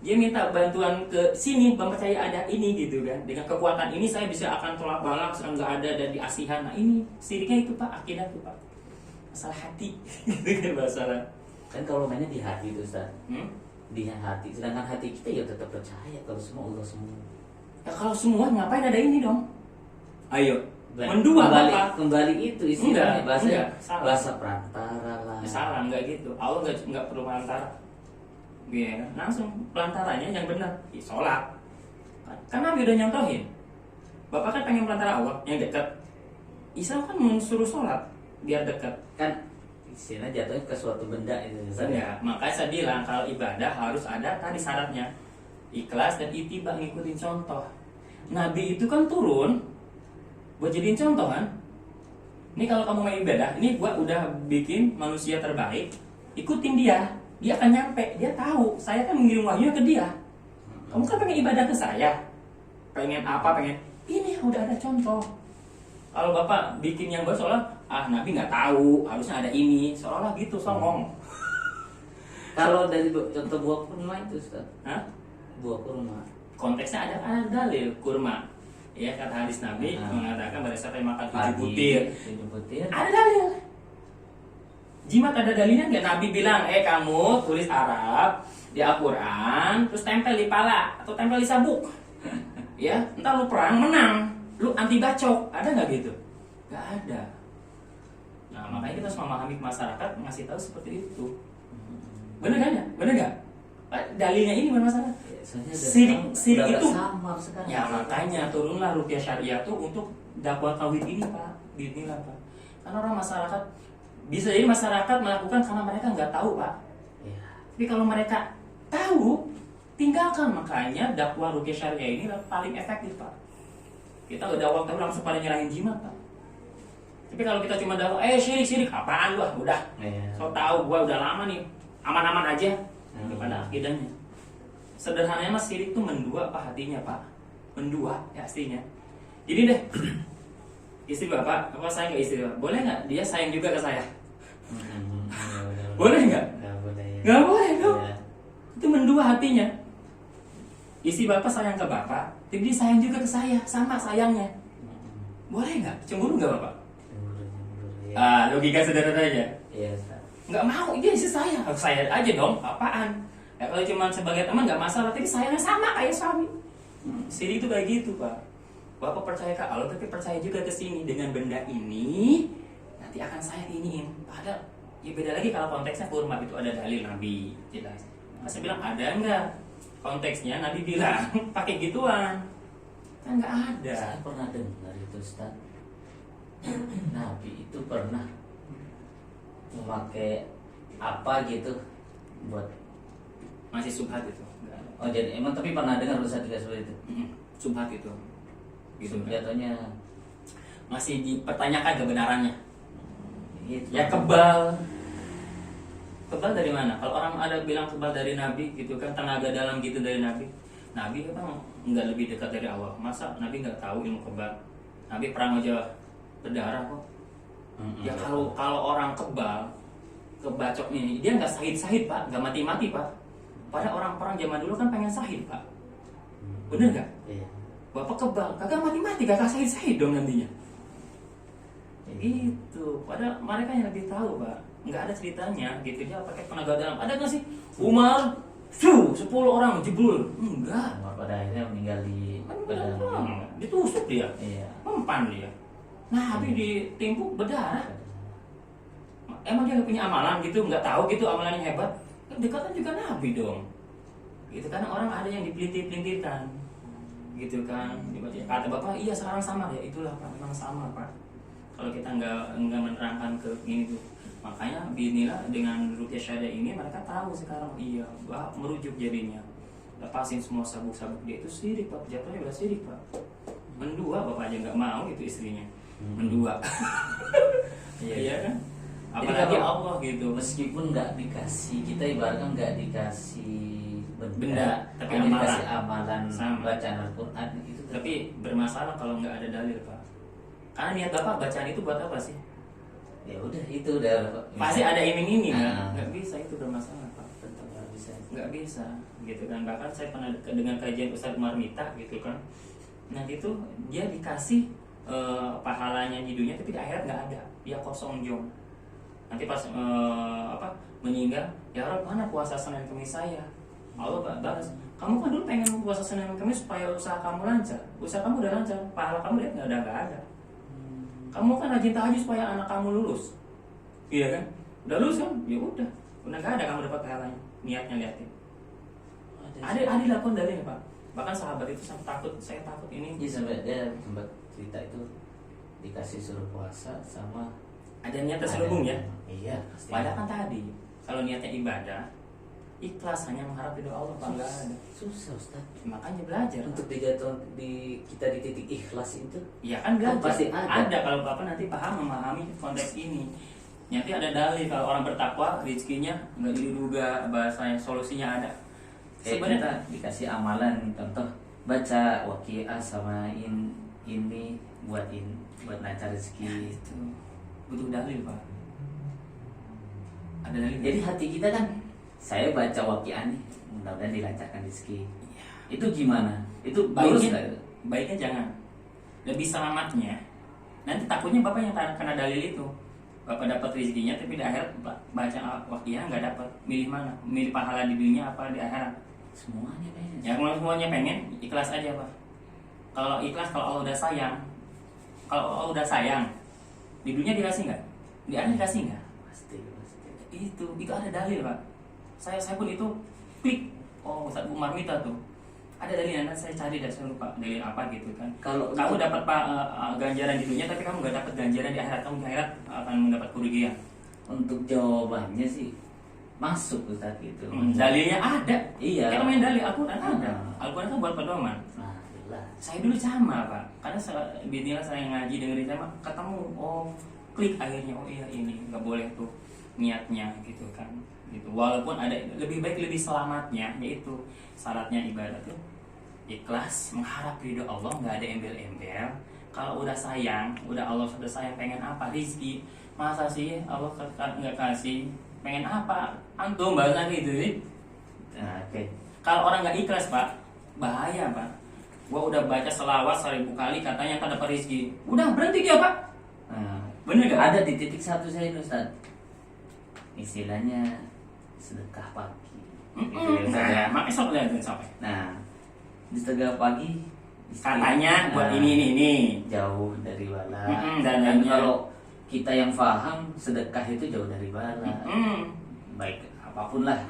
Dia minta bantuan ke sini, mempercaya ada ini gitu kan. Dengan kekuatan ini saya bisa akan tolak balak, sedang nggak ada dan diasihan. Nah ini siriknya itu Pak, akidah tuh Pak. Masalah hati, gitu kan masalah. Kan kalau mainnya di hati itu Ustaz. Di hati, sedangkan hati kita ya tetap percaya kalau semua Allah semua. Ya kalau semua ngapain ada ini dong? Ayo, mendua kembali itu istilahnya enggak, bahasa perantara lah. Salah, enggak gitu. Allah enggak perlu perantara. Ya, langsung perantaranya yang benar, sholat. Kan Nabi udah nyontohin. Bapak kan pengen perantara Allah yang dekat. Isa kan mensuruh sholat biar dekat. Kan istilahnya jatuhnya ke suatu benda itu. Ya, makanya saya bilang kalau ibadah harus ada tadi syaratnya. Ikhlas dan ittiba, ngikutin contoh. Nabi itu kan turun buat jadiin contoh kan. Ini kalau kamu mau ibadah, ini gua udah bikin manusia terbaik, ikutin dia. Dia akan nyampe, dia tahu. Saya kan mengirim wahyu ke dia. Kamu kan pengen ibadah ke saya, pengen apa, pengen ini udah ada contoh. Kalau Bapak bikin yang baru seolah Nabi nggak tahu, harusnya ada ini, seolah gitu songong. Kalau dari contoh buah kurma itu Ustaz. Buah kurma. Konteksnya ada dalil kurma. Ya kata hadis Nabi mengatakan pada saat makan 7 butir. Ada dalil. Jimat ada dalilnya nggak? Nabi bilang, kamu tulis Arab di Al-Quran, terus tempel di pala atau tempel di sabuk. Ya, entar lu perang menang, lu anti bacok, ada nggak gitu? Nggak ada. Nah makanya kita harus memahami masyarakat, ngasih tahu seperti itu. Bener kan ya? Bener nggak? Dalilnya ini bermasalah. Sirik itu ya makanya turunlah ruqyah syariah tuh untuk dakwah tauhid ini Pak, inilah Pak. Karena orang masyarakat bisa jadi masyarakat melakukan karena mereka nggak tahu Pak. Tapi kalau mereka tahu, tinggalkan. Makanya dakwah ruqyah syariah ini paling efektif Pak. Kita nggak dakwah tahu langsung pada nyerahin jimat Pak. Tapi kalau kita cuma dakwah, syirik apaan lu udah. So tahu gua udah lama nih, aman-aman aja. Kepada akidahnya. Sederhananya mas sirik itu mendua apa hatinya Pak? Mendua ya aslinya. Jadi deh, istri Bapak, apa saya nggak istri Bapak? Boleh nggak dia sayang juga ke saya? Boleh nggak? Nggak boleh dong. Itu mendua hatinya. Istri Bapak sayang ke Bapak, tapi dia sayang juga ke saya, sama sayangnya. Boleh nggak? Cemburu nggak Bapak? Iya. Logika sederhana aja. Iya, Ustaz. Nggak mau, dia istri saya aja dong, apaan? Ya, kalau cuma sebagai teman nggak masalah, tapi sayangnya sama kayak suami. Siri itu kayak gitu, Pak. Bapak percaya ke Allah, tapi percaya juga ke sini dengan benda ini nanti akan saya iniin. Padahal ya beda lagi kalau konteksnya kurma itu ada dalil Nabi jelas. Saya bilang ada nggak? Konteksnya Nabi bilang pakai gituan, kan nggak ada. Saya pernah dengar itu, Ustaz. Nabi itu pernah memakai apa gitu buat Masih subhat itu. Nggak ada. oh jadi emang tapi pernah dengar Ustaz juga seperti itu. Subhat itu. Gitu kan. Jatuhnya Masih dipertanyakan kebenarannya. gitu. Ya kebal. Kebal dari mana? Kalau orang ada bilang kebal dari Nabi gitu kan, tenaga dalam gitu dari Nabi. Nabi kan nggak lebih dekat dari Allah. Masa Nabi nggak tahu ilmu kebal? Nabi perang aja berdarah kok. Ya kalau orang kebal, kebacok ini, dia nggak sahid Pak, nggak mati Pak. Padahal orang-orang zaman dulu kan pengen sahid Pak. Bener nggak? Iya. Bapak kebal, kagak mati kagak sahid dong nantinya. Gitu. Padahal mereka yang lebih tahu Pak. Nggak ada ceritanya gitu, dia pakai tenaga dalam. Ada nggak sih Umar 10 orang jebul? Enggak. Pada akhirnya meninggal di pedang. Ditusuk dia, Iya. mempan dia. Nah, habis ditimpuk berdarah. Emang dia nggak punya amalan gitu, nggak tahu gitu amalannya hebat? Dekatan juga Nabi dong. Gitu kan orang ada yang dipelintir-pelintirkan. Gitu kan. Kata Bapak, iya sekarang sama ya. Itulah Pak, memang sama Pak. Kalau kita nggak menerangkan ke ini tuh. Makanya binilah dengan rukyah syada ini mereka tahu sekarang iya, Wah, merujuk jadinya. Lepasin semua sabuk-sabuk dia itu sirik Pak, jatuhnya udah sirik Pak. Mendua Bapak aja nggak mau itu istrinya. Mendua. Iya kan? Apalagi kalau Allah gitu. Meskipun nggak dikasih, kita ibaratkan nggak dikasih Benda, tapi hanya amalan. dikasih amalan Sama. bacaan Al-Quran itu. Tapi bermasalah kalau nggak ada dalil Pak. Karena niat Bapak bacaan itu buat apa sih? Ya udah itu udah Pasti ada iming-iming kan? Ah. Nggak bisa itu bermasalah Pak. Tetap nggak bisa. Nggak bisa gitu kan. Bahkan saya pernah dengan kajian Ustadz Umar Mita gitu kan. Nanti itu dia dikasih pahalanya di dunia tapi di akhirat nggak ada, dia kosong jong. Nanti pas meninggal, ya Rob mana puasa Senin Kamis saya? Allah balas, kamu kan dulu pengen puasa Senin Kamis supaya usaha kamu lancar, usaha kamu udah lancar, pahala kamu lihat nggak ada. Kamu kan rajin tahajud supaya anak kamu lulus, iya kan? Udah lulus kan? Ya udah nggak ada kamu dapat pahalanya, niatnya liatin. Ada dilakukan dalilnya Pak. Bahkan sahabat itu saya takut ini. Iya sampai dia sempat cerita itu dikasih suruh puasa sama Ada niat terselubung ya. Iya. Pasti. Padahal kan tadi kalau niatnya ibadah, ikhlas hanya mengharap ridho Allah Pak, nggak ada. Susah Ustaz. Makanya belajar Untuk kita di titik ikhlas itu. ya kan belajar. Pasti ada. Kalau Bapak nanti paham memahami konteks ini. Nanti ada dalil kalau orang bertakwa rezekinya nggak diduga, bahasanya solusinya ada. Sebenarnya kita dikasih amalan, contoh baca waqiah sama ini buat lancar rezeki. Itu butuh dalil Pak. Ada dalil. Jadi hati kita kan, saya baca waqiah nih, mudah-mudahan dilancarkan rezeki. Itu gimana? Itu lurus nggak itu? Baiknya jangan. Lebih selamatnya. Nanti takutnya Bapak yang kena dalil itu. Bapak dapat rezekinya tapi di akhirat baca waqiah nggak dapat. Milih mana? Milih pahala di dunia apa di akhirat? Semuanya pengen. Ya kalau semuanya pengen, ikhlas aja Pak. Kalau ikhlas, kalau Allah udah sayang, di dunia dikasih nggak? Di akhirat dikasih nggak? Pasti. Itu ada dalil Pak. Saya pun itu klik. Oh Ustadz Umar Mita tuh. Ada dalilnya, nanti saya cari dan saya lupa dalil apa gitu kan. Kalau Kamu dapat ganjaran di dunia tapi kamu nggak dapat ganjaran di akhirat, kamu di akhirat akan mendapat kerugian. untuk jawabannya sih masuk Ustaz gitu. Dalilnya ada. Iya. Kita main dalil Al-Quran ada. Ah. Al-Quran kan buat pedoman. Nah, jelas. Saya dulu sama Pak, karena binilah saya ngaji dengerin saya ketemu, oh klik akhirnya, oh iya ini nggak boleh tuh niatnya gitu kan, gitu. Walaupun ada lebih baik lebih selamatnya, yaitu syaratnya ibadah tuh ikhlas, mengharap ridho Allah, nggak ada embel-embel. Kalau udah sayang, udah Allah sudah sayang, pengen apa rizki, masa sih Allah nggak kasih, pengen apa, antum bahasa gitu sih. Nah, oke. Kalau orang nggak ikhlas Pak, bahaya Pak. Gua udah baca selawat 1000 kali katanya tak dapat rezeki. Udah berhenti dia Pak. Nah, Bener gak? Ada di titik satu saya ini Ustaz, istilahnya sedekah pagi. Gitu ya, Ustaz, ya. Makanya sok lihat sampai. Nah, di sedekah pagi Katanya buat ini. jauh dari bala. Dan Dan kalau kita yang paham sedekah itu jauh dari bala. Baik apapun lah.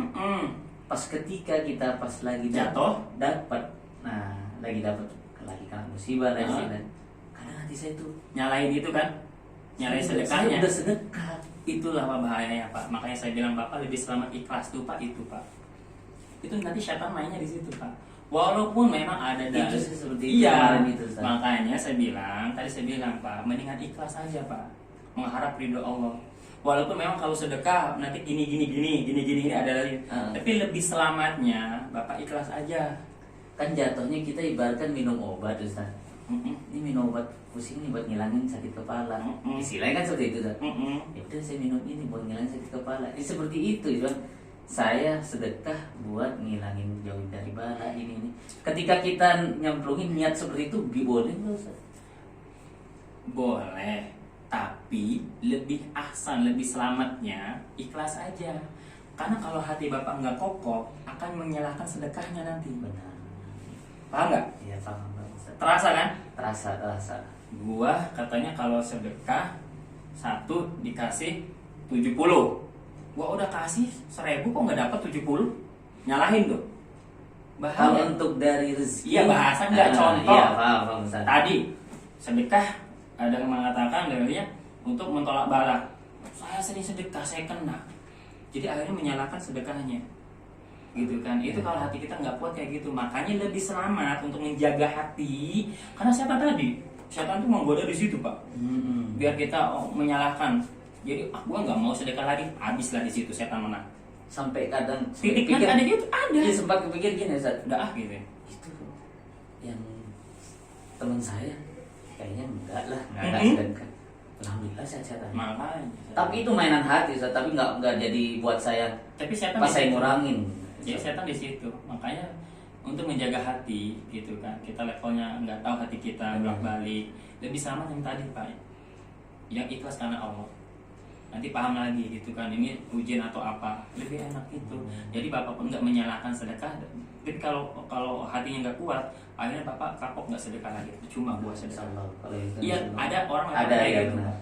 Pas ketika kita pas lagi Jatuh. dapat, nah lagi kena musibah lagi dan kadang hati saya tuh Nyalain itu kan, nyalain sedekahnya. udah sedekah. Itulah Pak bahayanya Pak. Makanya saya bilang Bapak lebih selamat ikhlas tuh Pak, itu Pak. Itu nanti setan mainnya di situ Pak. Walaupun memang ada Itu sih seperti itu iya, kemarin itu, Ustaz. makanya saya bilang Pak, mendingan ikhlas aja Pak, mengharap ridho Allah. Walaupun memang kalau sedekah nanti gini ada lagi. Tapi lebih selamatnya Bapak ikhlas aja. Kan jatuhnya kita ibaratkan minum obat Ustaz. Ini minum obat pusing nih buat ngilangin sakit kepala. Istilahnya kan seperti itu Ustaz. Ya udah saya minum ini buat ngilangin sakit kepala. Ini seperti itu Ustaz. Saya sedekah buat ngilangin jauh dari bala ini. Ketika kita nyemplungin niat seperti itu, boleh nggak Ustaz? Boleh, tapi lebih ahsan, lebih selamatnya ikhlas aja. Karena kalau hati Bapak nggak kokoh, akan menyalahkan sedekahnya nanti. Benar. Paham nggak? Iya paham Ustaz. Terasa kan? Terasa. Gua katanya kalau sedekah 1 dikasih 70. Gua udah kasih 1.000 kok nggak dapat 70? Nyalahin tuh. Kalau Bahaya. untuk dari rezeki. Iya, bahasa nggak contoh. Iya paham Ustaz. Tadi sedekah ada yang mengatakan dalilnya untuk mentolak bala. Saya sering sedekah, saya kena. Jadi akhirnya menyalahkan sedekahnya. Gitu kan. Itu kalau hati kita nggak kuat kayak gitu. Makanya lebih selamat untuk menjaga hati. Karena siapa tadi? Setan tuh menggoda di situ, Pak. Biar kita menyalahkan. Jadi gua nggak mau sedekah lagi, habislah di situ setan menang. Sampai kadang Titiknya ada gitu, ada. Dia sempat kepikir gini Ustaz. Udah gitu. Itu yang teman saya kayaknya enggak ada Mm-mm. sedekah. Alhamdulillah sehat-sehat aja. Makanya. Tapi itu mainan hati Ustaz, tapi enggak jadi buat saya Tapi setan pas di saya situ. ngurangin. Jadi setan di situ. Makanya untuk menjaga hati gitu kan, kita levelnya nggak tahu hati kita bolak-balik. Lebih sama yang tadi Pak, yang ikhlas karena Allah. Nanti paham lagi gitu kan, ini ujian atau apa, lebih enak itu. Jadi Bapak pun nggak menyalahkan sedekah. Tapi kalau hatinya nggak kuat, akhirnya Bapak kapok nggak sedekah lagi, cuma buat sedekah. Kalau itu Iya, ada orang ada kayak ya gitu. benar.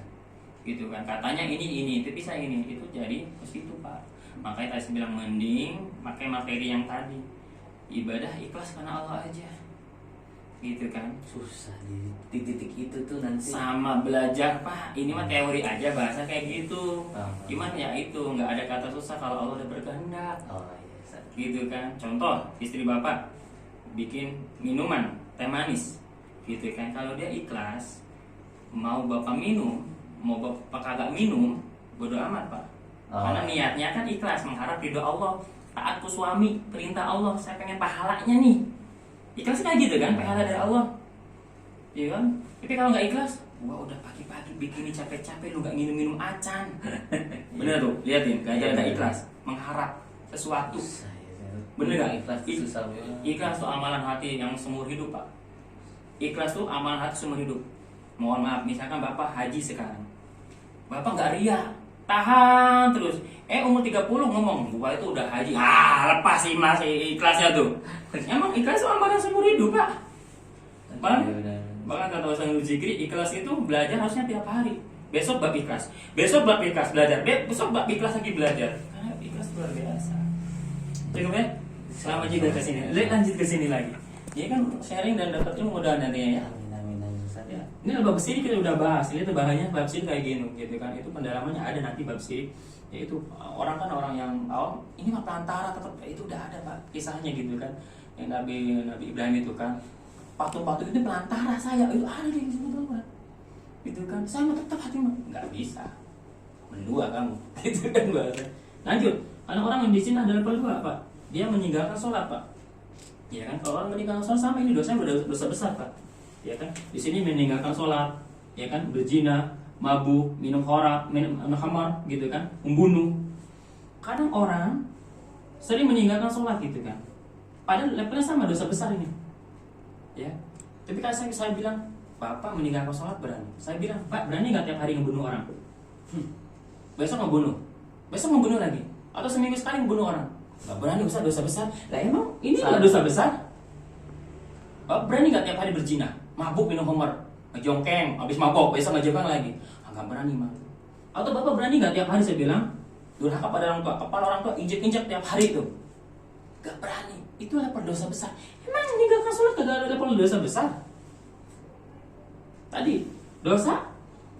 Gitu kan, katanya ini tapi saya ini itu jadi ke situ Pak. Makanya tadi saya bilang mending pakai materi yang tadi, ibadah ikhlas karena Allah aja, gitu kan. Susah di titik itu tuh nanti. Sama belajar Pak, ini mah teori aja, bahasa kayak gitu. Gimana ya, itu nggak ada kata susah kalau Allah udah berkehendak, Oh iya Ustaz. gitu kan. Contoh istri Bapak bikin minuman teh manis, gitu kan. Kalau dia ikhlas, mau Bapak minum, mau Bapak kagak minum, bodo amat Pak. Karena niatnya kan ikhlas, mengharap ridho Allah, taat ke suami, perintah Allah, saya pengen pahalanya nih. Ikhlas kayak gitu kan, pahala dari Allah. Iya kan? Tapi kalau nggak ikhlas, gua udah pagi-pagi bikin capek-capek lu nggak minum-minum acan. Bener tuh, liatin, gak ada ikhlas, mengharap sesuatu. Susah ya. Bener nggak? Ikhlas susah banget. Ikhlas tuh amalan hati yang seumur hidup Pak. Ikhlas tuh amalan hati seumur hidup. Mohon maaf, misalkan Bapak haji sekarang, Bapak nggak ria, tahan terus. Umur 30 ngomong, gua itu udah haji. Lepas sih mas ikhlasnya tuh. Emang ikhlas tuh amalan seumur hidup Pak. Bahkan kata Ustaz Zikri, ikhlas itu belajar harusnya tiap hari. Besok bab ikhlas, besok bab ikhlas belajar, besok bab ikhlas lagi belajar. Karena ikhlas luar biasa. Cukup ya? Selamat juga ke sini. Lanjut ke sini lagi. Ini kan sharing dan dapat ilmu mudah nantinya ya. Amin Ustaz. Ya. Ini bab siri kita udah bahas. Ini tuh bahayanya bab siri kayak gini, gitu kan. Itu pendalamannya ada nanti bab siri. Yaitu orang kan orang yang awam, ini mah pelantara tetap itu udah ada Pak kisahnya gitu kan. Yang Nabi Ibrahim itu kan patung-patung itu pelantara saya, itu ada di situ teman. Gitu kan. Saya mau tetap hati mah nggak bisa. Mendua kamu. Gitu kan bahasa. Lanjut. Karena orang yang di sini ada level 2 Pak. Dia meninggalkan sholat Pak. Ya kan, kalau orang meninggalkan sholat sama ini dosanya dosa besar Pak. Ya kan, di sini meninggalkan sholat, ya kan, berzina, mabuk, minum khamar, gitu kan, membunuh. Kadang orang sering meninggalkan sholat gitu kan, padahal levelnya sama, dosa besar ini. Ya, tapi kalau saya bilang Bapak meninggalkan sholat berani. Saya bilang, Pak berani nggak tiap hari ngebunuh orang? Besok ngebunuh, besok ngebunuh lagi, atau seminggu sekali ngebunuh orang? Nggak berani Ustaz, dosa besar. Lah emang ini nggak dosa besar? Bapak berani nggak tiap hari berzina, mabuk minum homer, ngejongkeng, habis mabok, besok ngejongkeng lagi? Nggak berani mah. Atau Bapak berani nggak tiap hari saya bilang durhaka pada orang tua, kepala orang tua injek-injek tiap hari itu? Nggak berani. Itu level dosa besar. Emang meninggalkan sholat kagak ada level dosa besar? Tadi dosa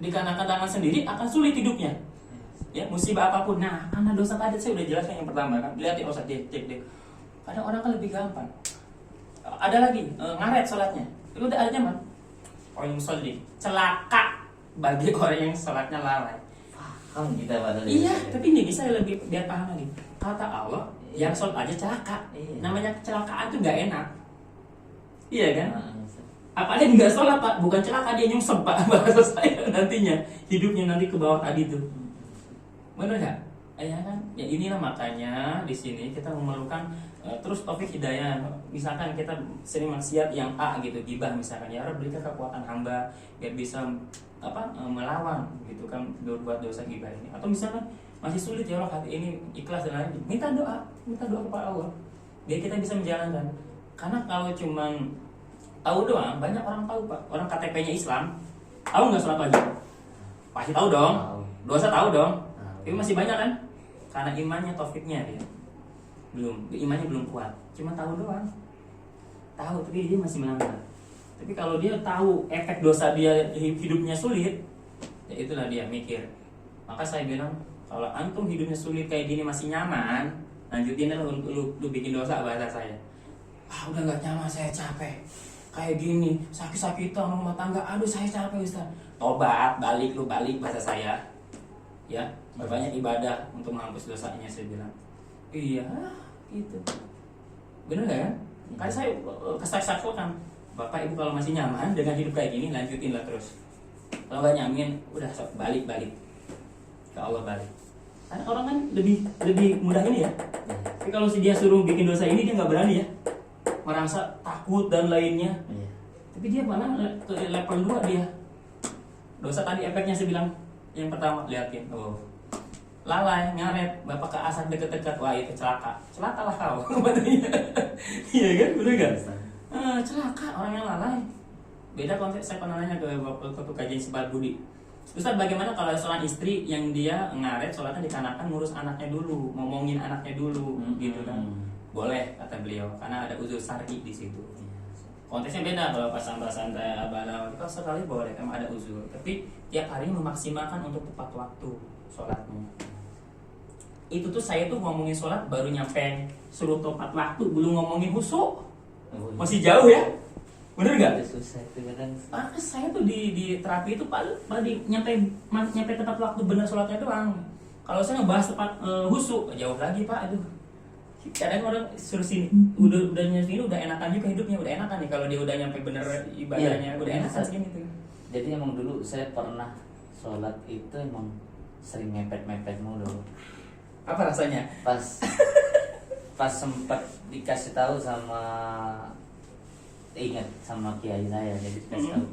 dikarenakan tangan sendiri akan sulit hidupnya. Ya, musibah apapun. Nah, karena dosa tadi saya udah jelaskan yang pertama kan. Lihat ya Ustaz, cek deh. Kadang orang kan lebih gampang. Ada lagi ngaret sholatnya. Itu udah ada zaman. Orang yang musolli, celaka bagi orang yang sholatnya lalai. Paham kita padahal. Iya, tapi ini bisa lebih biar paham lagi. Kata Allah, yang sholat aja celaka. Iya. Namanya kecelakaan tuh gak enak. Iya kan? Nah, Apalagi nggak sholat Pak, bukan celaka dia nyungsep Pak bahasa saya nantinya hidupnya nanti ke bawah tadi tuh. Benar nggak? Ya kan? Ya inilah makanya di sini kita memerlukan terus taufik hidayah. Misalkan kita sering maksiat yang A gitu, gibah misalkan, ya Rabb berikan kekuatan hamba biar bisa melawan gitu kan berbuat dosa gibah ini. Atau misalkan masih sulit ya Allah hati ini ikhlas dan lain, minta doa kepada Allah biar kita bisa menjalankan. Karena kalau cuman tahu doang, banyak orang tahu Pak, orang KTP-nya Islam, tahu nggak sholat wajib? Pasti tahu dong, dosa tahu dong, tapi masih banyak kan? Karena imannya taufiknya dia imannya belum kuat, cuma tahu doang, tahu tapi dia masih melanggar. Tapi kalau dia tahu efek dosa dia hidupnya sulit, ya itulah dia mikir. Maka saya bilang kalau antum hidupnya sulit kayak gini masih nyaman, lanjutin lah lu bikin dosa bahasa saya. Udah nggak nyaman, saya capek. Kayak gini, sakit-sakitan rumah tangga, aduh saya capek Ustaz. Tobat, balik bahasa saya. Ya, banyak ibadah untuk menghapus dosanya saya bilang. Iya, gitu. Bener nggak kan? Kan saya kesaksikan, Bapak Ibu kalau masih nyaman dengan hidup kayak gini, lanjutin lah terus. Kalau nggak nyamin, udah balik ke Allah balik. Karena orang kan lebih mudah ini ya. Tapi kalau si dia suruh bikin dosa ini dia nggak berani ya, merasa takut dan lainnya. Tapi dia malah ke level 2 dia. Dosa tadi efeknya saya bilang yang pertama liatin, lalai, ngaret, Bapak ke asar deket-deket, wah itu celakalah kau. Iya kan, betul kan? Celaka orang yang lalai. Beda konteks saya pernah nanya ke Bapak Ketua Kajian Sebat Budi, Ustaz bagaimana kalau seorang istri yang dia ngaret sholatnya dikarenakan ngurus anaknya dulu, ngomongin anaknya dulu, gitu kan? Boleh kata beliau, karena ada uzur syar'i di situ. Konteksnya beda kalau pas santai abal itu sekali boleh, emang ada uzur. Tapi tiap hari memaksimalkan untuk tepat waktu sholatnya. Itu tuh saya tuh ngomongin sholat baru nyampe suruh tepat waktu, belum ngomongin khusyuk. Masih jauh ya, bener nggak? Susah itu kadang. Maka saya tuh di terapi itu paling nyampe tepat waktu bener sholatnya doang. Kalau saya ngebahas tepat khusyuk jauh lagi Pak, aduh. Kadang orang suruh sini udah sini udah enakan juga hidupnya, udah enakan nih kalau dia udah nyampe bener ibadahnya, udah enakan segini tuh. Jadi emang dulu saya pernah sholat itu emang sering mepet mulu. Apa rasanya? Pas sempat dikasih tahu sama sama kiai saya, jadi dikasih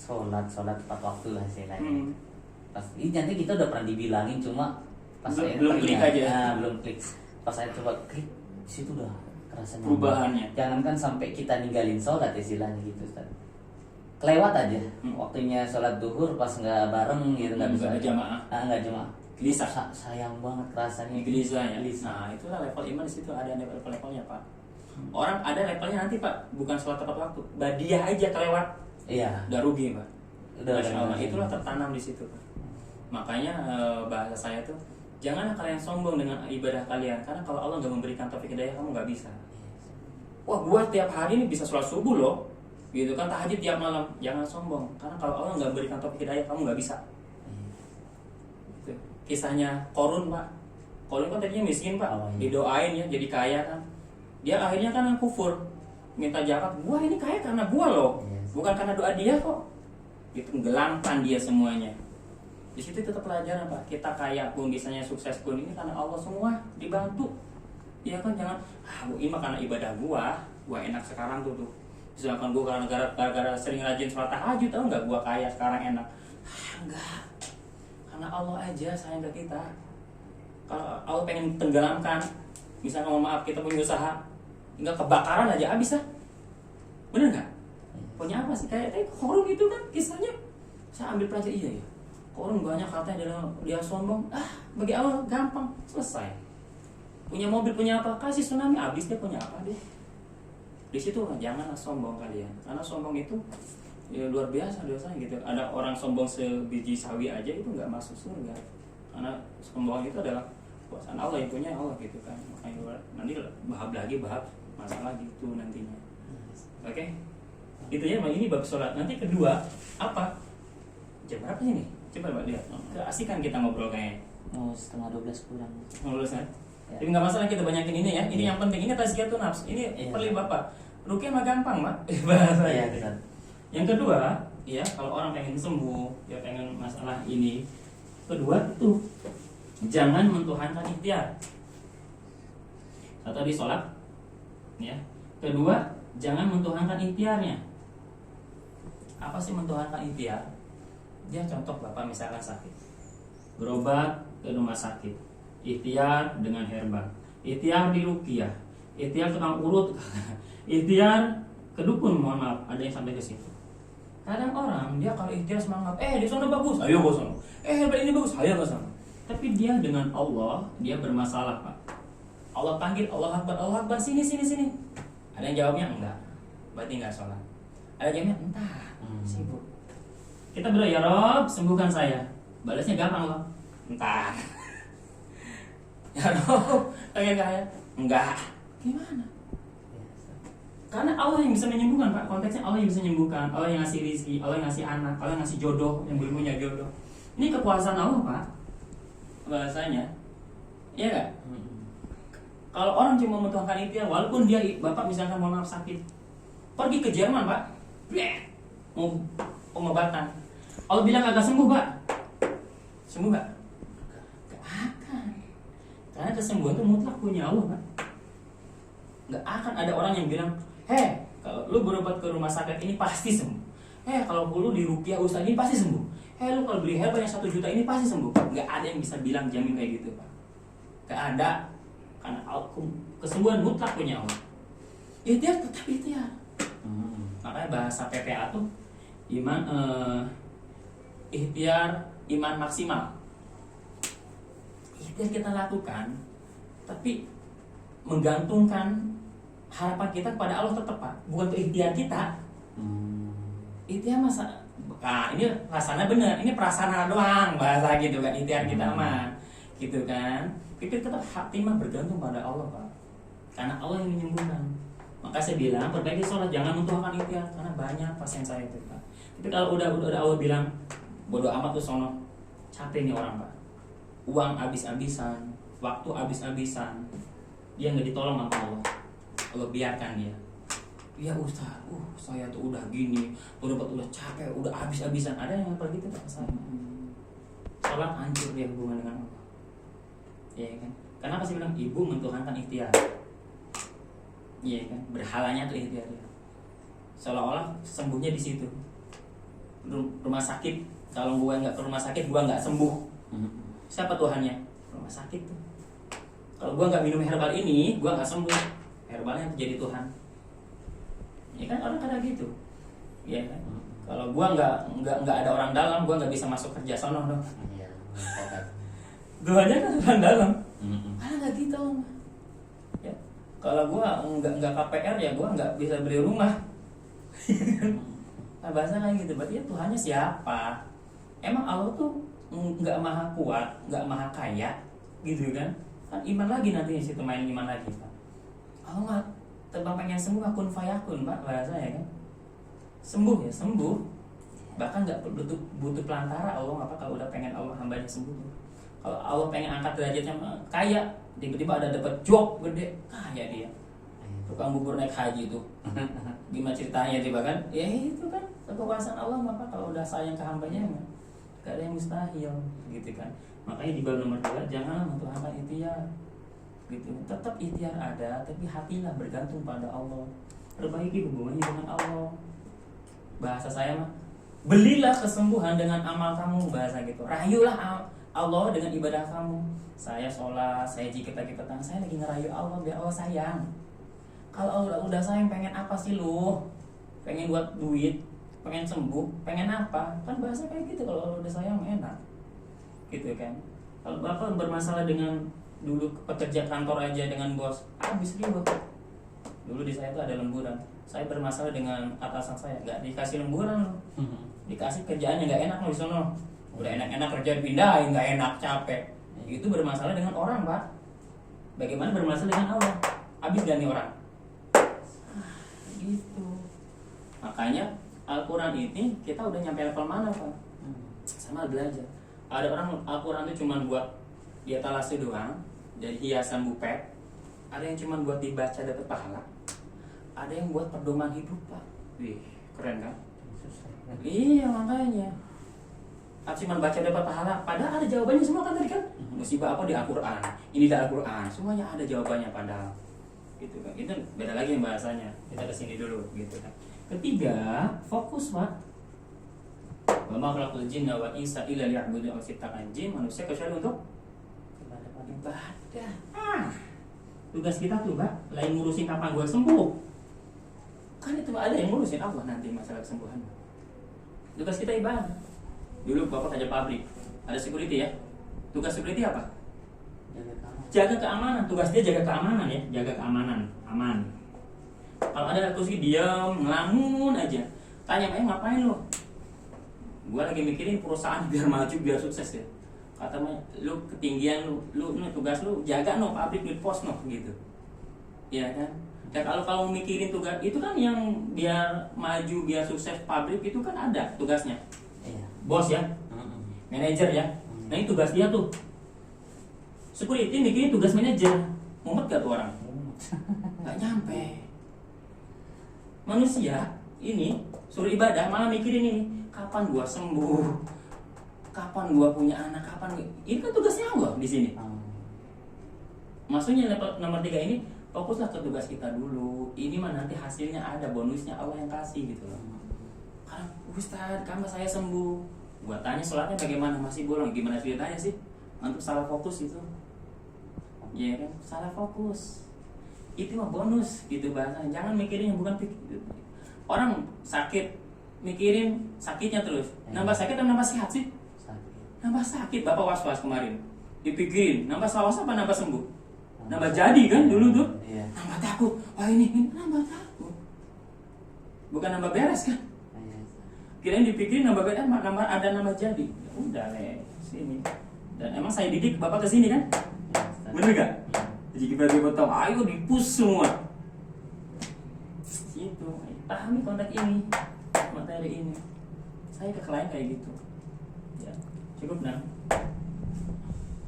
tahu sholat tepat waktu lah istilahnya. Pas ini nanti kita udah pernah dibilangin, cuma pas saya belum klik aja. Belum klik. Pas saya coba klik, di situ udah kerasa perubahannya. Jangankan sampai kita ninggalin sholat istilahnya gitu Ustaz. Kelewat aja waktunya sholat duhur pas nggak bareng gitu, nggak bisa jamaah. Nggak jamaah. Gelisah. Sayang banget rasanya. Gelisah ya. Nah itulah level iman di situ, ada levelnya Pak. Orang ada levelnya nanti Pak, bukan sholat tepat waktu, badiah aja kelewat. Iya. Udah rugi Pak. Masya Allah, rugi. itulah tertanam di situ Pak. Makanya bahasa saya tuh, janganlah kalian sombong dengan ibadah kalian, karena kalau Allah nggak memberikan taufik hidayah kamu nggak bisa. Wah gua tiap hari ini bisa sholat subuh loh, gitu kan, tahajud tiap malam. Jangan sombong, karena kalau Allah nggak memberikan taufik hidayah kamu nggak bisa. Gitu. Kisahnya Korun Pak, Korun kan tadinya miskin Pak, didoain ya jadi kaya kan. Dia akhirnya kan kufur, minta zakat. Gua ini kaya karena gua loh, bukan karena doa dia kok. Itu gelangkan dia semuanya. Di situ tetap pelajaran Pak, kita kaya pun, bisanya sukses pun, ini karena Allah semua dibantu. Iya kan, jangan ini mah karena ibadah gua enak sekarang tuh. Misalkan gue gara-gara sering rajin sholat tahajud, tau nggak gue kaya sekarang enak? Enggak, karena Allah aja sayang ke kita. Kalau Allah pengen tenggelamkan, misalkan mohon maaf kita punya usaha, tinggal kebakaran aja habis lah. Bener nggak? Punya apa sih? Kayak Korun itu kan kisahnya. Saya ambil pelajaran iya ya. Korun banyak katanya dia sombong. Bagi Allah gampang, selesai. Punya mobil, punya apa? Kasih tsunami, habis dia punya apa deh. Di situ janganlah sombong kalian, karena sombong itu ya luar biasa dosanya gitu. Ada orang sombong sebiji sawi aja itu nggak masuk surga, karena sombong itu adalah kuasaan Allah, yang punya Allah gitu kan. Makanya nanti bahas masalah gitu nantinya. Oke? Itu ya, ini bab sholat. Nanti kedua apa? Jam berapa sih nih? Coba Mbak lihat. Keasikan kita ngobrol kayaknya. Oh, 11:30 kurang. Lulus kan? Ya. Tapi nggak masalah kita banyakin ini ya. Ini yang penting. Ini tazkiyatun nafs. Ini perlu Bapak. Rukyah mah gampang, Mak. Bahasa Iya, gitu. benar. Yang kedua, ya kalau orang pengen sembuh, ya pengen masalah ini. Kedua tuh jangan mentuhankan ikhtiar. Satu tadi sholat, ya. Kedua, jangan mentuhankan ikhtiarnya. Apa sih mentuhankan ikhtiar? Dia contoh Bapak misalkan sakit, berobat ke rumah sakit, ikhtiar dengan herbal, ikhtiar di ruqyah, ikhtiar tukang urut, ikhtiar ke dukun, mohon maaf, ada yang sampai ke situ. Kadang orang dia kalau ikhtiar semangat, di sana bagus, ayo ke sana. Herbal ini bagus, ayo ke sana. Tapi dia dengan Allah, dia bermasalah, Pak. Allah panggil, Allah Akbar, sini. Ada yang jawabnya enggak, berarti enggak sholat. Ada yang jawabnya entah, sibuk. Kita berdoa, ya Rob, sembuhkan saya. Balasnya gampang loh, entah. Ya Rob, pengen kaya? Enggak. Gimana? Karena Allah yang bisa menyembuhkan, Pak. Konteksnya Allah yang bisa menyembuhkan, Allah yang ngasih rezeki, Allah yang ngasih anak, Allah yang ngasih jodoh, yang belum punya jodoh. Ini kekuasaan Allah, Pak. Bahasanya, iya nggak? Kalau orang cuma mentuhankan ikhtiar, walaupun dia Bapak misalkan mohon maaf sakit, pergi ke Jerman, Pak, mau pengobatan, Allah bilang kagak sembuh, Pak. Sembuh nggak? Gak akan. Karena kesembuhan itu mutlak punya Allah, Pak. Gak akan ada orang yang bilang, kalau lu berobat ke rumah sakit ini pasti sembuh. Kalau lu di ruqyah ustaz ini pasti sembuh. Lu kalau beli herbal yang 1 juta ini pasti sembuh. Gak ada yang bisa bilang jamin kayak gitu, Pak. Gak ada. Karena kesembuhan mutlak punya Allah. Ikhtiar tetap ikhtiar. Makanya bahasa PPA tuh ikhtiar iman maksimal. Ikhtiar kita lakukan, tapi menggantungkan harapan kita kepada Allah tetap, Pak. Bukan ke ikhtiar kita. Ikhtiar ini rasanya benar, ini prasarana doang bahasa gitu kan, ikhtiar kita mah gitu kan. Kita tetap hati mah bergantung pada Allah, Pak. Karena Allah yang menyembuhkan. Maka saya bilang perbaiki sholat, jangan mentuhankan ikhtiar, karena banyak pasien saya itu, Pak. Tapi kalau udah Allah bilang bodoh amat tuh sono, capek nih orang, Pak. Uang habis-habisan, waktu habis-habisan, dia nggak ditolong sama Allah. Allah biarkan dia. Ya Ustaz, saya tuh udah gini, udah capek, udah habis-habisan. Ada yang pergi tuh Pak saya. Sholat hancur dia hubungan dengan Allah. Iya kan? Kenapa sih bilang ibu mentuhankan ikhtiar? Iya kan? Berhalanya tuh ikhtiar dia. Seolah-olah sembuhnya di situ. Rumah sakit, kalau gua nggak ke rumah sakit, gua nggak sembuh. Siapa Tuhannya? Rumah sakit tuh. Kalau gua nggak minum herbal ini, gua nggak sembuh. Herbalnya jadi Tuhan. Ya kan orang kadang gitu. Iya kan? Kalau gua nggak ada orang dalam, gua nggak bisa masuk kerja sono dong. Doanya kan orang dalam. Malah nggak gitu. Ya. Kalau gua nggak KPR ya gua nggak bisa beli rumah. Nah bahasa kayak gitu. Berarti ya Tuhannya siapa? Emang Allah tuh nggak maha kuat, nggak maha kaya, gitu kan? Kan iman lagi nanti situ main iman lagi, Pak. Allah nggak terbang pengen sembuh akun fayakun, Pak, bahasa ya kan? Sembuh ya sembuh. Bahkan nggak butuh pelantara Allah, apa kalau udah pengen Allah hambanya sembuh. Kalau Allah pengen angkat derajatnya kaya, tiba-tiba ada dapat job gede, kaya dia. Tukang bubur naik haji tuh. Gimana ceritanya tiba kan? Ya itu kan kekuasaan Allah, maka kalau udah sayang ke hambanya gak ada yang mustahil, gitu kan. Makanya di bab nomor 2 janganlah mentuhankan ikhtiar, gitu. Tetap ikhtiar ada, tapi hatilah bergantung pada Allah. perbaiki hubungannya dengan Allah. Bahasa saya mah, belilah kesembuhan dengan amal kamu, bahasa gitu. Rayulah Allah dengan ibadah kamu. Saya sholat, saya jikir pagi petang, saya lagi ngerayu Allah biar Allah sayang. Kalau Allah udah sayang, pengen apa sih lu? Pengen buat duit, pengen sembuh, pengen apa? Kan bahasa kayak gitu. Kalau Allah udah sayang enak, gitu kan. Kalau bapak bermasalah dengan dulu pekerja kantor aja dengan bos, habis ribut. Dulu di saya tuh ada lemburan. Saya bermasalah dengan atasan saya, nggak dikasih lemburan loh. Dikasih kerjaannya nggak enak loh di sono. Udah enak-enak kerja dipindahin, nggak enak, capek. Itu bermasalah dengan orang, Pak. Bagaimana bermasalah dengan Allah? Habis ganti orang. Gitu. Makanya Al-Quran ini kita udah nyampe level mana, Pak? Sama belajar. Ada orang Al-Quran itu cuma buat dia talase doang, jadi hiasan bupet. Ada yang cuma buat dibaca dapat pahala. Ada yang buat pedoman hidup, Pak. Wih, keren kan? Iya, makanya. Cuma baca dapat pahala, padahal ada jawabannya semua kan tadi kan? Musibah apa di Al-Quran? Ini di Al-Quran, semuanya ada jawabannya padahal. Gitu kan. Itu beda lagi yang bahasanya. Kita kesini dulu, gitu kan. Ketiga, fokus, Pak. Wa ma khalaqul jinna wal insa illa liya'budun. Ciptakan jin manusia kecuali untuk ibadah. Tugas kita tuh, Pak, lain ngurusin kapan gua sembuh. Kan itu ada yang ngurusin Allah nanti masalah kesembuhan. Tugas kita ibadah. Dulu Bapak kerja pabrik, ada security ya. Tugas security apa? Jaga keamanan. Tugas dia jaga keamanan ya, jaga keamanan, aman. Kalau ada kursi diam, ngelamun aja. Tanya, ngapain lo? Gua lagi mikirin perusahaan biar maju, biar sukses ya. Katanya, lu ketinggian lu tugas lu jaga no pabrik di pos no gitu. Iya kan? Dan kalau mikirin tugas itu kan yang biar maju, biar sukses pabrik itu kan ada tugasnya. Iya. Bos ya, manajer ya. Nah ini tugas dia tuh. Security mikirin tugas manajer. Mumet gak tuh orang? Gak nyampe. Manusia ini suruh ibadah malah mikirin ini, kapan gua sembuh, kapan gua punya anak, kapan ini kan tugasnya Allah di sini. Maksudnya nomor 3 ini fokuslah ke tugas kita dulu. Ini mah nanti hasilnya ada, bonusnya Allah yang kasih gitu loh. Karena Ustaz, kamu saya sembuh. Gua tanya sholatnya bagaimana, masih bolong. Gimana ceritanya sih? Untuk salah fokus itu. Ya kan, salah fokus. Itu mah bonus gitu bahasanya. Jangan mikirin yang bukan orang sakit, mikirin sakitnya terus. Nambah sakit atau nambah sehat sih? Nambah sakit. Bapak was-was kemarin. Dipikirin, nambah sawas apa nambah sembuh? Nambah jadi kan dulu tuh. Nambah takut. Wah ini nambah takut. Bukan nambah beres kan? Kirain dipikirin nambah beres, nambah ada nambah jadi. Ya udah sini. Dan emang saya didik Bapak kesini kan? Bener gak? Jadi kita potong, ayo dipus semua. Gitu. Pahami konteks ini, materi ini. Saya ke klien kayak gitu. Ya, cukup nah.